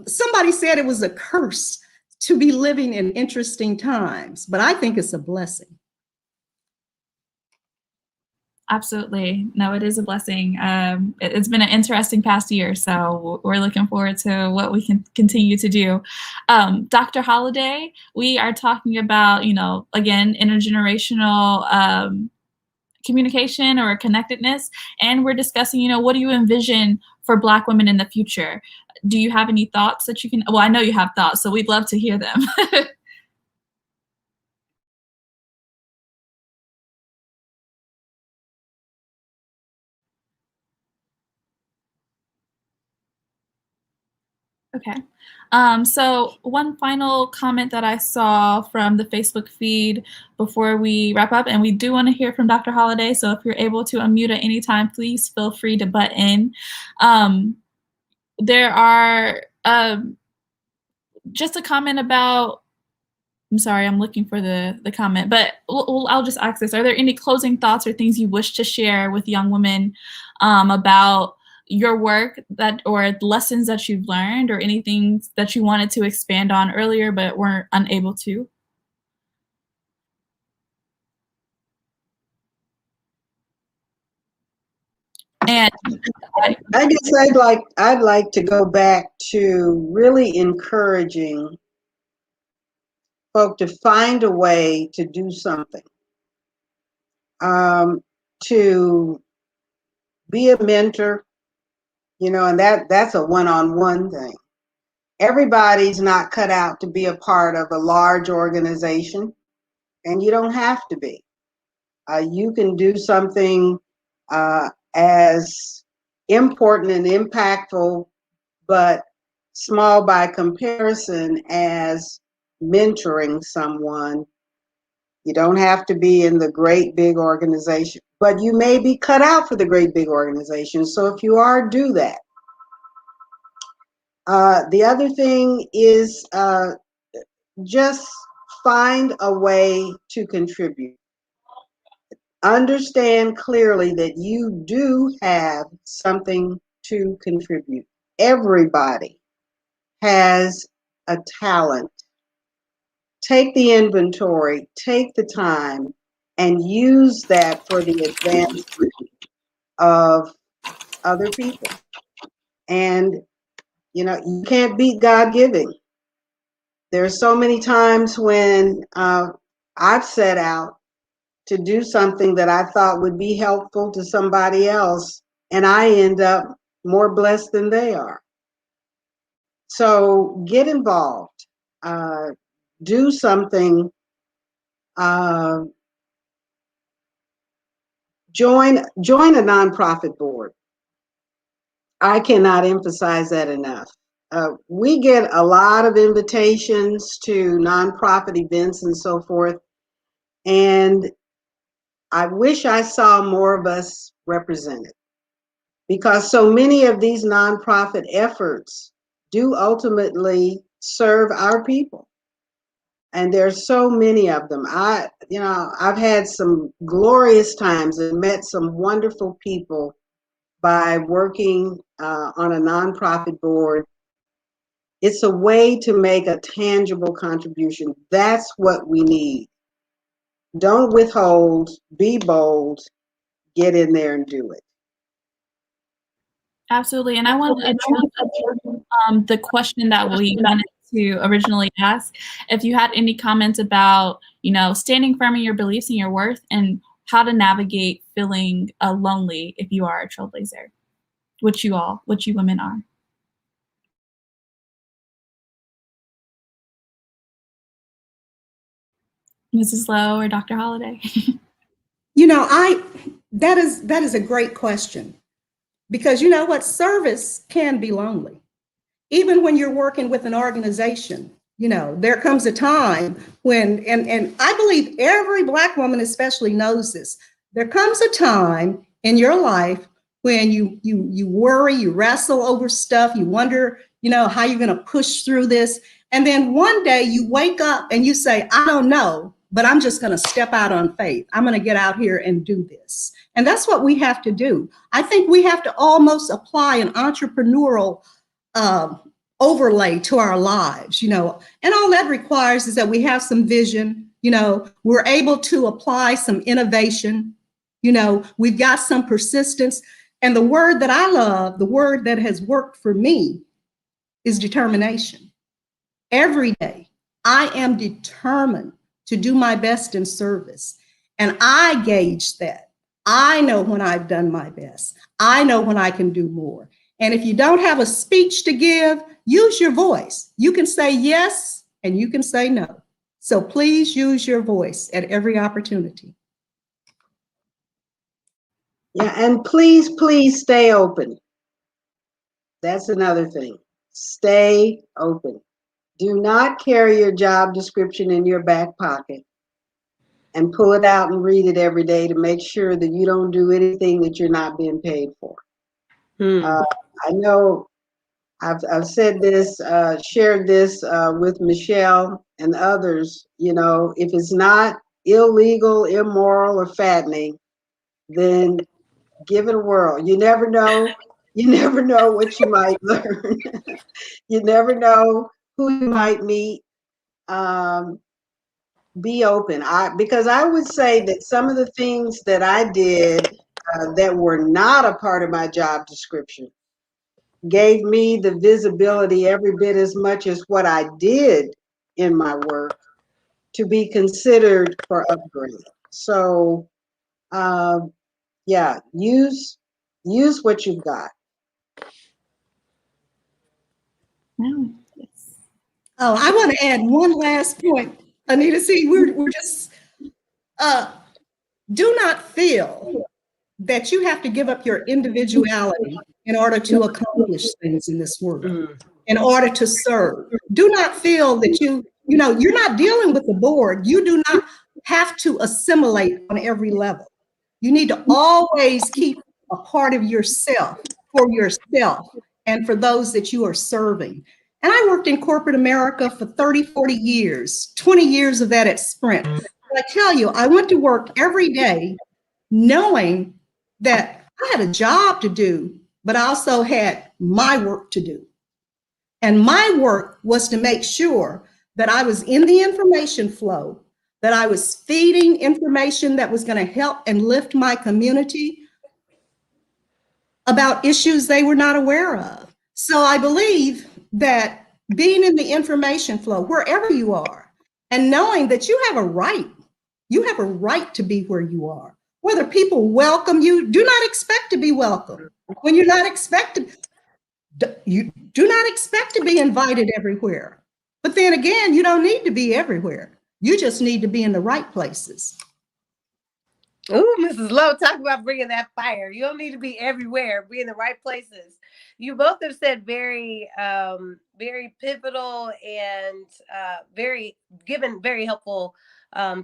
Somebody said it was a curse to be living in interesting times, but I think it's a blessing. Absolutely. No, it is a blessing. It's been an interesting past year, so we're looking forward to what we can continue to do. Dr. Holliday, we are talking about, again, intergenerational communication or connectedness, and we're discussing, what do you envision for Black women in the future? Do you have any thoughts that you can, well, I know you have thoughts, so we'd love to hear them. Okay. So one final comment that I saw from the Facebook feed before we wrap up, and we do want to hear from Dr. Holliday, so if you're able to unmute at any time, please feel free to butt in. There are just a comment about, I'm sorry, I'm looking for the comment, but I'll just ask this. Are there any closing thoughts or things you wish to share with young women about your work or lessons that you've learned, or anything that you wanted to expand on earlier but weren't unable to? And I guess I'd like to go back to really encouraging folk to find a way to do something, to be a mentor, and that's a one-on-one thing. Everybody's not cut out to be a part of a large organization, and you don't have to be. You can do something as important and impactful, but small by comparison, as mentoring someone. You don't have to be in the great big organization, but you may be cut out for the great big organization. So if you are, do that. The other thing is just find a way to contribute. Understand clearly that you do have something to contribute. Everybody has a talent. Take the inventory, take the time, and use that for the advancement of other people. And, you can't beat God-giving. There are so many times when I've set out to do something that I thought would be helpful to somebody else, and I end up more blessed than they are. So get involved. do something, join a nonprofit board. I cannot emphasize that enough. We get a lot of invitations to nonprofit events and so forth, and I wish I saw more of us represented, because so many of these nonprofit efforts do ultimately serve our people. And there's so many of them. I've had some glorious times and met some wonderful people by working on a nonprofit board. It's a way to make a tangible contribution. That's what we need. Don't withhold, be bold, get in there and do it. Absolutely. And I want to address the question that we wanted to originally ask. If you had any comments about, standing firm in your beliefs and your worth, and how to navigate feeling lonely if you are a trailblazer, which you women are. Mrs. Lowe or Dr. Holliday? That is a great question, because you know what, service can be lonely. Even when you're working with an organization, there comes a time when, and I believe every Black woman especially knows this, there comes a time in your life when you worry, you wrestle over stuff, you wonder, how you're going to push through this. And then one day you wake up and you say, I don't know, but I'm just going to step out on faith. I'm going to get out here and do this. And that's what we have to do. I think we have to almost apply an entrepreneurial overlay to our lives, and all that requires is that we have some vision, we're able to apply some innovation, we've got some persistence. And the word that I love, the word that has worked for me, is determination. Every day, I am determined to do my best in service. And I gauge that. I know when I've done my best. I know when I can do more. And if you don't have a speech to give, use your voice. You can say yes and you can say no. So please use your voice at every opportunity. Yeah, and please stay open. That's another thing. Stay open. Do not carry your job description in your back pocket and pull it out and read it every day to make sure that you don't do anything that you're not being paid for. I know I've said this, shared this with Michelle and others. If it's not illegal, immoral, or fattening, then give it a whirl. You never know. You never know what you might learn. You never know who you might meet. Be open. Because I would say that some of the things that I did that were not a part of my job description gave me the visibility every bit as much as what I did in my work to be considered for upgrade. So, yeah, use what you've got. Oh, I want to add one last point, Anita. See, we're just, do not feel that you have to give up your individuality in order to accomplish things in this world, in order to serve. Do not feel that you're not dealing with the board. You do not have to assimilate on every level. You need to always keep a part of yourself for yourself and for those that you are serving. And I worked in corporate America for 30, 40 years, 20 years of that at Sprint. But I tell you, I went to work every day knowing that I had a job to do, but I also had my work to do. And my work was to make sure that I was in the information flow, that I was feeding information that was going to help and lift my community about issues they were not aware of. So I believe that being in the information flow, wherever you are, and knowing that you have a right to be where you are. Whether people welcome you, do not expect to be welcomed. When you're not expected, you do not expect to be invited everywhere. But then again, you don't need to be everywhere. You just need to be in the right places. Ooh, Mrs. Lowe, talk about bringing that fire. You don't need to be everywhere, be in the right places. You both have said very, very pivotal and very helpful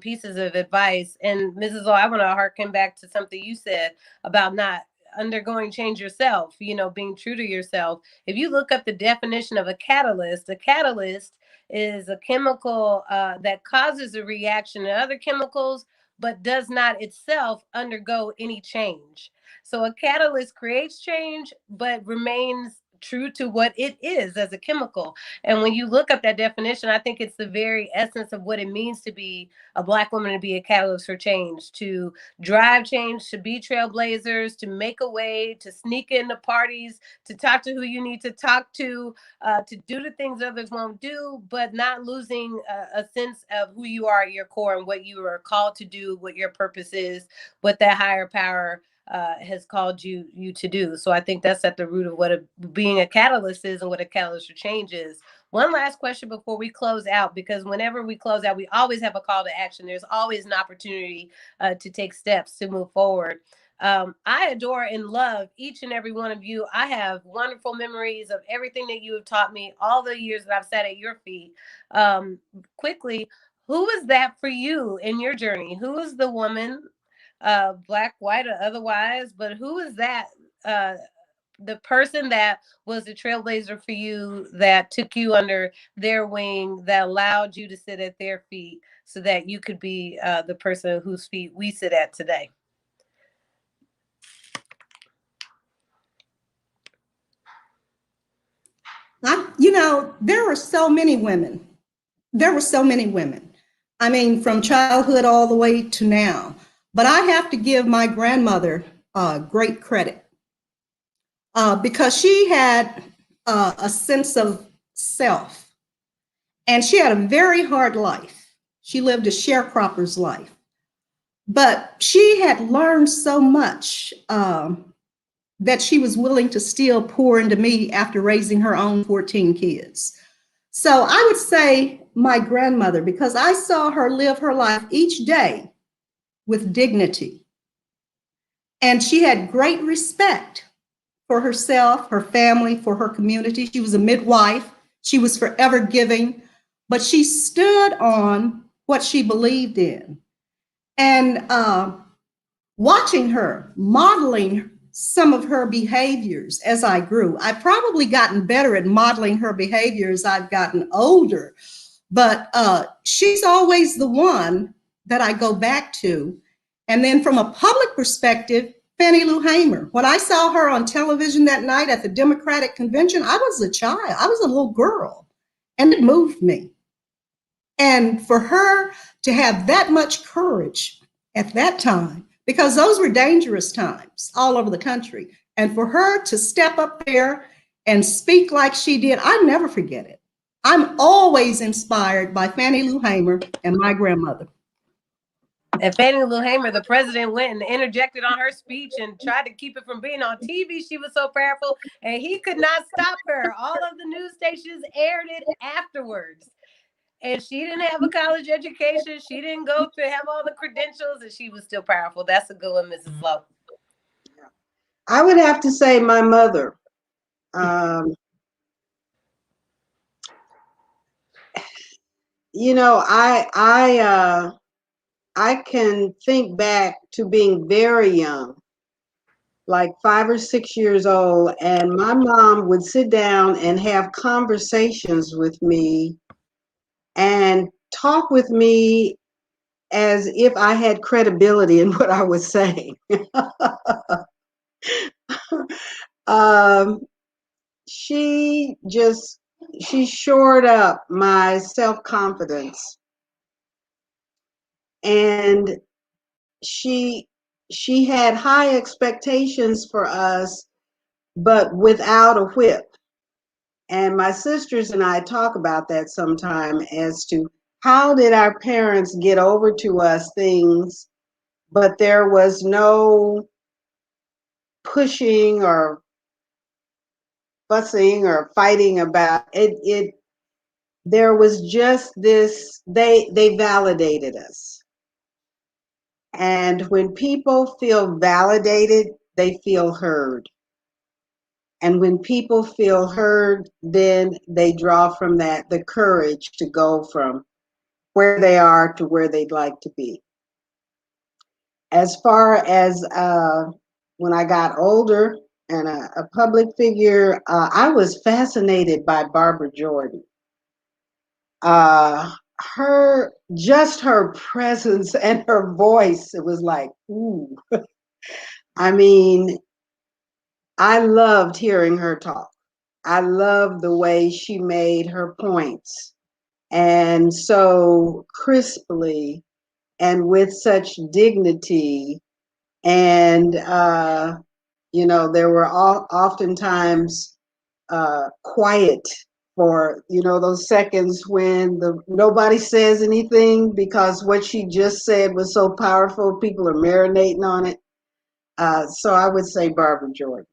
pieces of advice. And Mrs. Lowe, I want to harken back to something you said about not undergoing change yourself, being true to yourself. If you look up the definition of a catalyst is a chemical that causes a reaction to other chemicals but does not itself undergo any change. So a catalyst creates change, but remains true to what it is as a chemical. And when you look up that definition, I think it's the very essence of what it means to be a Black woman, to be a catalyst for change, to drive change, to be trailblazers, to make a way, to sneak into parties, to talk to who you need to talk to do the things others won't do, but not losing a sense of who you are at your core and what you are called to do, what your purpose is, what that higher power has called you to do. So I think that's at the root of what being a catalyst is and what a catalyst for change is. One last question before we close out, because whenever we close out, we always have a call to action. There's always an opportunity to take steps to move forward. I adore and love each and every one of you. I have wonderful memories of everything that you have taught me, all the years that I've sat at your feet. Quickly, who was that for you in your journey? Who was the woman, Black, white, or otherwise, but who is that, the person that was the trailblazer for you, that took you under their wing, that allowed you to sit at their feet so that you could be the person whose feet we sit at today? There were so many women. There were so many women. I mean, from childhood all the way to now. But I have to give my grandmother great credit because she had a sense of self, and she had a very hard life. She lived a sharecropper's life, but she had learned so much that she was willing to still pour into me after raising her own 14 kids. So I would say my grandmother, because I saw her live her life each day with dignity. And she had great respect for herself, her family, for her community. She was a midwife. She was forever giving, but she stood on what she believed in. And watching her, modeling some of her behaviors as I grew. I've probably gotten better at modeling her behavior as I've gotten older, but she's always the one that I go back to. And then from a public perspective, Fannie Lou Hamer. When I saw her on television that night at the Democratic convention, I was a child. I was a little girl, and it moved me. And for her to have that much courage at that time, because those were dangerous times all over the country. And for her to step up there and speak like she did, I never forget it. I'm always inspired by Fannie Lou Hamer and my grandmother. And Fannie Lou Hamer, the president, went and interjected on her speech and tried to keep it from being on TV. She was so powerful, and he could not stop her. All of the news stations aired it afterwards. And she didn't have a college education. She didn't go to have all the credentials, and she was still powerful. That's a good one, Mrs. Lowe. I would have to say my mother. I can think back to being very young, like 5 or 6 years old, and my mom would sit down and have conversations with me and talk with me as if I had credibility in what I was saying. She shored up my self-confidence, and she had high expectations for us, but without a whip. And my sisters and I talk about that sometime as to how did our parents get over to us things, but there was no pushing or fussing or fighting about it. there was just this, they validated us. And when people feel validated, they feel heard. And when people feel heard, then they draw from that the courage to go from where they are to where they'd like to be. As far as when I got older and a public figure, I was fascinated by Barbara Jordan. Her presence and her voice, it was like, ooh. I mean, I loved hearing her talk. I loved the way she made her points, and so crisply and with such dignity. And, there were oftentimes quiet for, those seconds when nobody says anything because what she just said was so powerful. People are marinating on it. So I would say Barbara Jordan.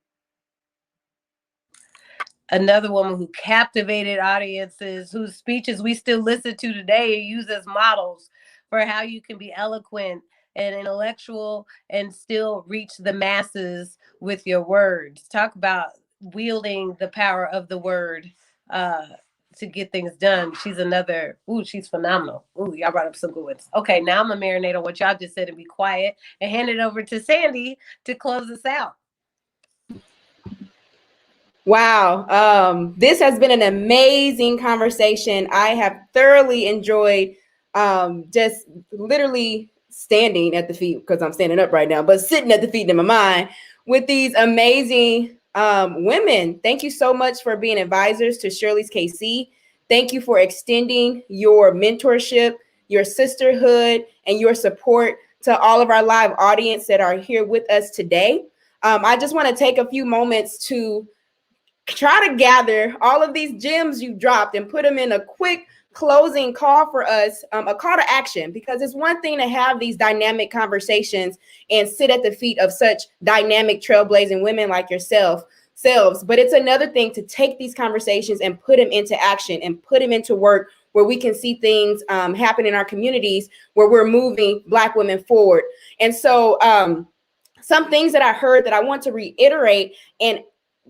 Another woman who captivated audiences, whose speeches we still listen to today and use as models for how you can be eloquent and intellectual and still reach the masses with your words. Talk about wielding the power of the word to get things done. She's another, she's phenomenal. Y'all brought up some good ones. Okay, now I'm gonna marinate on what y'all just said and be quiet and hand it over to Sandy to close us out. Wow. This has been an amazing conversation. I have thoroughly enjoyed just literally standing at the feet, because I'm standing up right now, but sitting at the feet in my mind with these amazing women. Thank you so much for being advisors to Shirley's KC. Thank you for extending your mentorship, your sisterhood, and your support to all of our live audience that are here with us today. I just want to take a few moments to try to gather all of these gems you dropped and put them in a quick closing call for us, a call to action, because it's one thing to have these dynamic conversations and sit at the feet of such dynamic trailblazing women like yourselves, but it's another thing to take these conversations and put them into action and put them into work where we can see things happen in our communities where we're moving Black women forward. And so some things that I heard that I want to reiterate and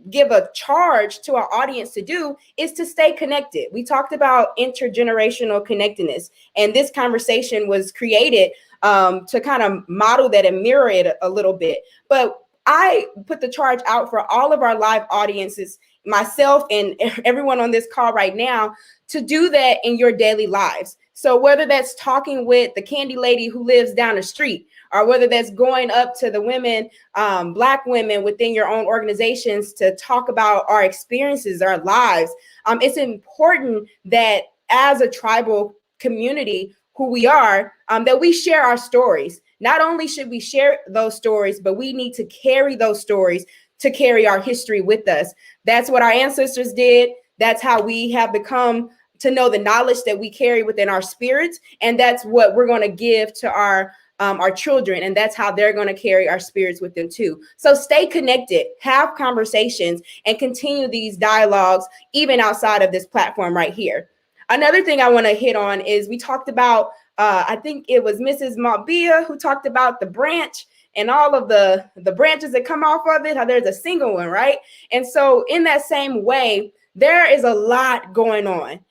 give a charge to our audience to do is to stay connected. We talked about intergenerational connectedness, and this conversation was created to kind of model that and mirror it a little bit. But I put the charge out for all of our live audiences, myself and everyone on this call right now, to do that in your daily lives. So whether that's talking with the candy lady who lives down the street, or whether that's going up to the women, Black women within your own organizations to talk about our experiences, our lives, it's important that as a tribal community who we are, that we share our stories. Not only should we share those stories, but we need to carry those stories to carry our history with us. That's what our ancestors did. That's how we have become to know the knowledge that we carry within our spirits. And that's what we're going to give to our children. And that's how they're going to carry our spirits with them too. So stay connected, have conversations, and continue these dialogues, even outside of this platform right here. Another thing I want to hit on is we talked about, I think it was Mrs. Malbia who talked about the branch and all of the branches that come off of it, how there's a single one, right? And so in that same way, there is a lot going on.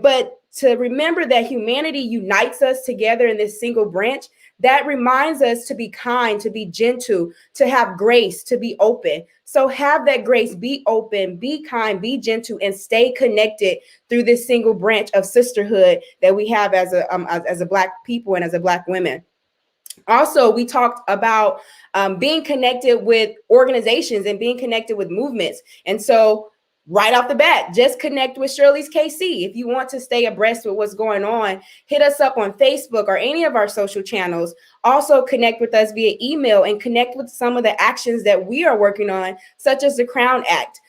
But to remember that humanity unites us together in this single branch, that reminds us to be kind, to be gentle, to have grace, to be open. So have that grace, be open, be kind, be gentle, and stay connected through this single branch of sisterhood that we have as a Black people and as a Black women. Also, we talked about being connected with organizations and being connected with movements. And so right off the bat, just connect with Shirley's KC. If you want to stay abreast with what's going on, hit us up on Facebook or any of our social channels. Also connect with us via email and connect with some of the actions that we are working on, such as the Crown Act.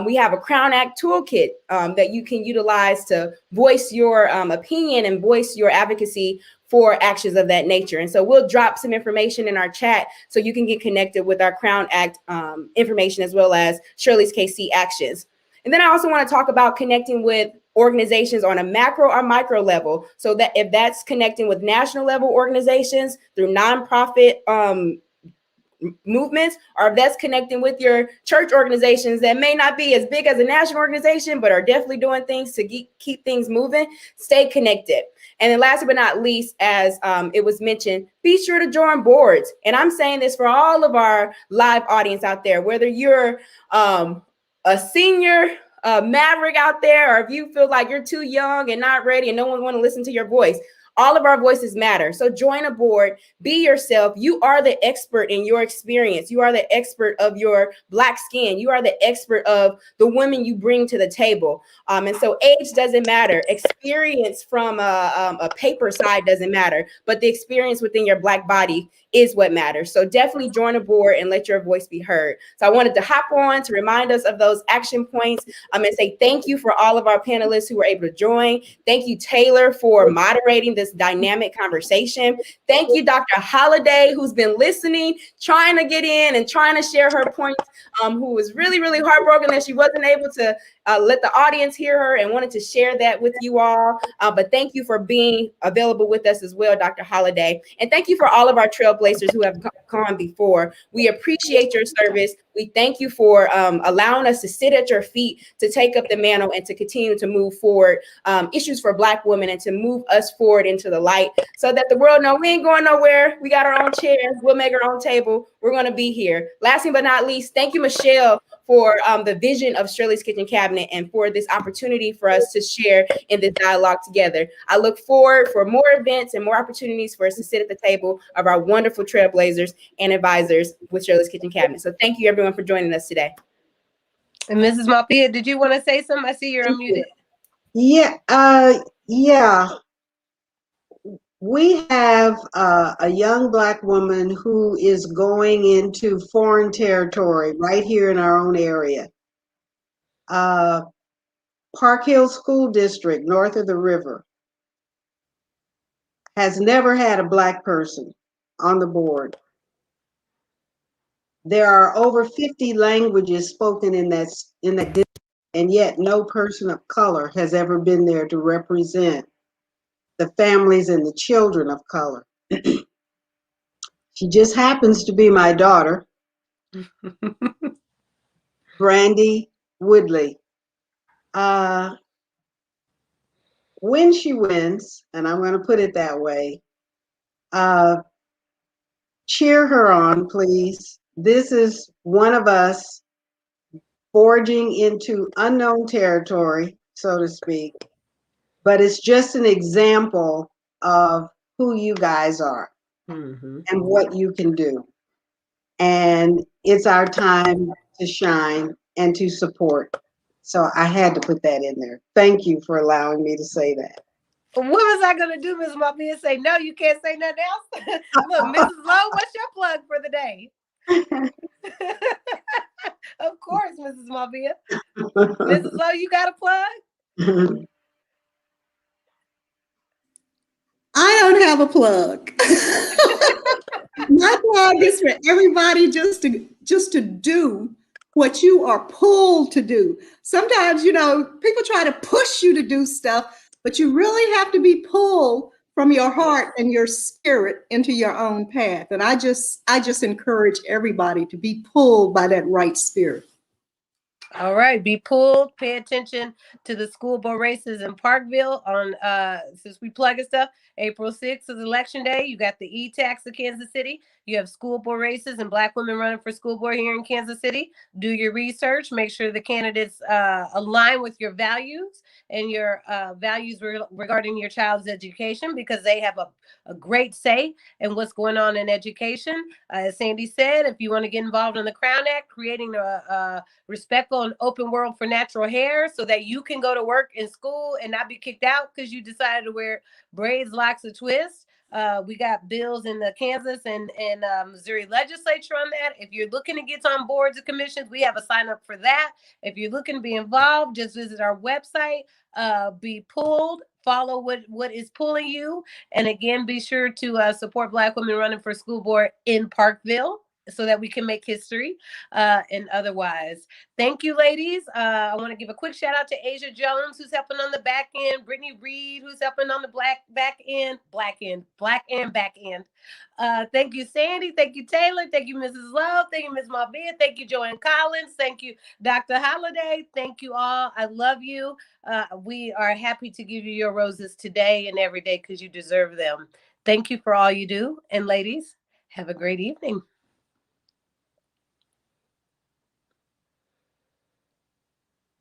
We have a Crown Act toolkit that you can utilize to voice your opinion and voice your advocacy for actions of that nature. And so we'll drop some information in our chat so you can get connected with our Crown Act information as well as Shirley's KC actions. And then I also want to talk about connecting with organizations on a macro or micro level. So that if that's connecting with national level organizations through nonprofit movements, or if that's connecting with your church organizations that may not be as big as a national organization, but are definitely doing things to keep things moving, stay connected. And then last but not least, as it was mentioned, be sure to join boards. And I'm saying this for all of our live audience out there, whether you're a senior maverick out there, or if you feel like you're too young and not ready and no one want to listen to your voice, all of our voices matter. So join a board, be yourself. You are the expert in your experience. You are the expert of your Black skin. You are the expert of the women you bring to the table. And so age doesn't matter. Experience from a paper side doesn't matter, but the experience within your Black body is what matters. So definitely join a board and let your voice be heard. So I wanted to hop on to remind us of those action points and say thank you for all of our panelists who were able to join. Thank you, Taylor, for moderating this dynamic conversation. Thank you, Dr. Holliday, who's been listening, trying to get in and trying to share her points, who was really, really heartbroken that she wasn't able to let the audience hear her and wanted to share that with you all. But thank you for being available with us as well, Dr. Holliday. And thank you for all of our trailblazers who have gone before. We appreciate your service. We thank you for allowing us to sit at your feet, to take up the mantle and to continue to move forward issues for Black women and to move us forward into the light so that the world know we ain't going nowhere. We got our own chairs. We'll make our own table. We're going to be here. Last but not least, thank you, Michelle, for the vision of Shirley's Kitchen Cabinet and for this opportunity for us to share in this dialogue together. I look forward for more events and more opportunities for us to sit at the table of our wonderful trailblazers and advisors with Shirley's Kitchen Cabinet. So thank you everyone for joining us today. And Mrs. Mapia, did you want to say something? I see you're unmuted. Yeah. We have a young Black woman who is going into foreign territory right here in our own area. Park Hill School District, north of the river, has never had a Black person on the board. There are over 50 languages spoken in that district, and yet no person of color has ever been there to represent the families and the children of color. She just happens to be my daughter, Brandy Woodley. When she wins, and I'm going to put it that way, cheer her on, please. This is one of us forging into unknown territory, so to speak, but it's just an example of who you guys are and what you can do. And it's our time to shine and to support. So I had to put that in there. Thank you for allowing me to say that. What was I going to do, Ms. Mapia? Say, no, you can't say nothing else? Look, Mrs. Lowe, what's your plug for the day? Of course, Mrs. Mapia. Mrs. Lowe, you got a plug? I don't have a plug. My plug is for everybody just to do what you are pulled to do. Sometimes, people try to push you to do stuff, but you really have to be pulled from your heart and your spirit into your own path. And I just encourage everybody to be pulled by that right spirit. All right, be pulled. Pay attention to the school board races in Parkville on since we plugging stuff. April 6th is election day. You got the E-Tax of Kansas City. You have school board races and Black women running for school board here in Kansas City. Do your research. Make sure the candidates align with your values and your values regarding your child's education, because they have a great say in what's going on in education. As Sandy said, if you want to get involved in the Crown Act, creating a respectful and open world for natural hair so that you can go to work in school and not be kicked out because you decided to wear braids, locks, or twists. We got bills in the Kansas and Missouri legislature on that. If you're looking to get on boards and commissions, we have a sign up for that. If you're looking to be involved, just visit our website, be pulled, follow what is pulling you. And again, be sure to support Black women running for school board in Parkville. so that we can make history and otherwise. Thank you, ladies. I want to give a quick shout out to Asia Jones, who's helping on the back end, Brittany Reed, who's helping on the black and back end. Thank you, Sandy. Thank you, Taylor. Thank you, Mrs. Love. Thank you, Ms. Malvia. Thank you, Joanne Collins. Thank you, Dr. Holliday. Thank you all. I love you. We are happy to give you your roses today and every day because you deserve them. Thank you for all you do. And ladies, have a great evening.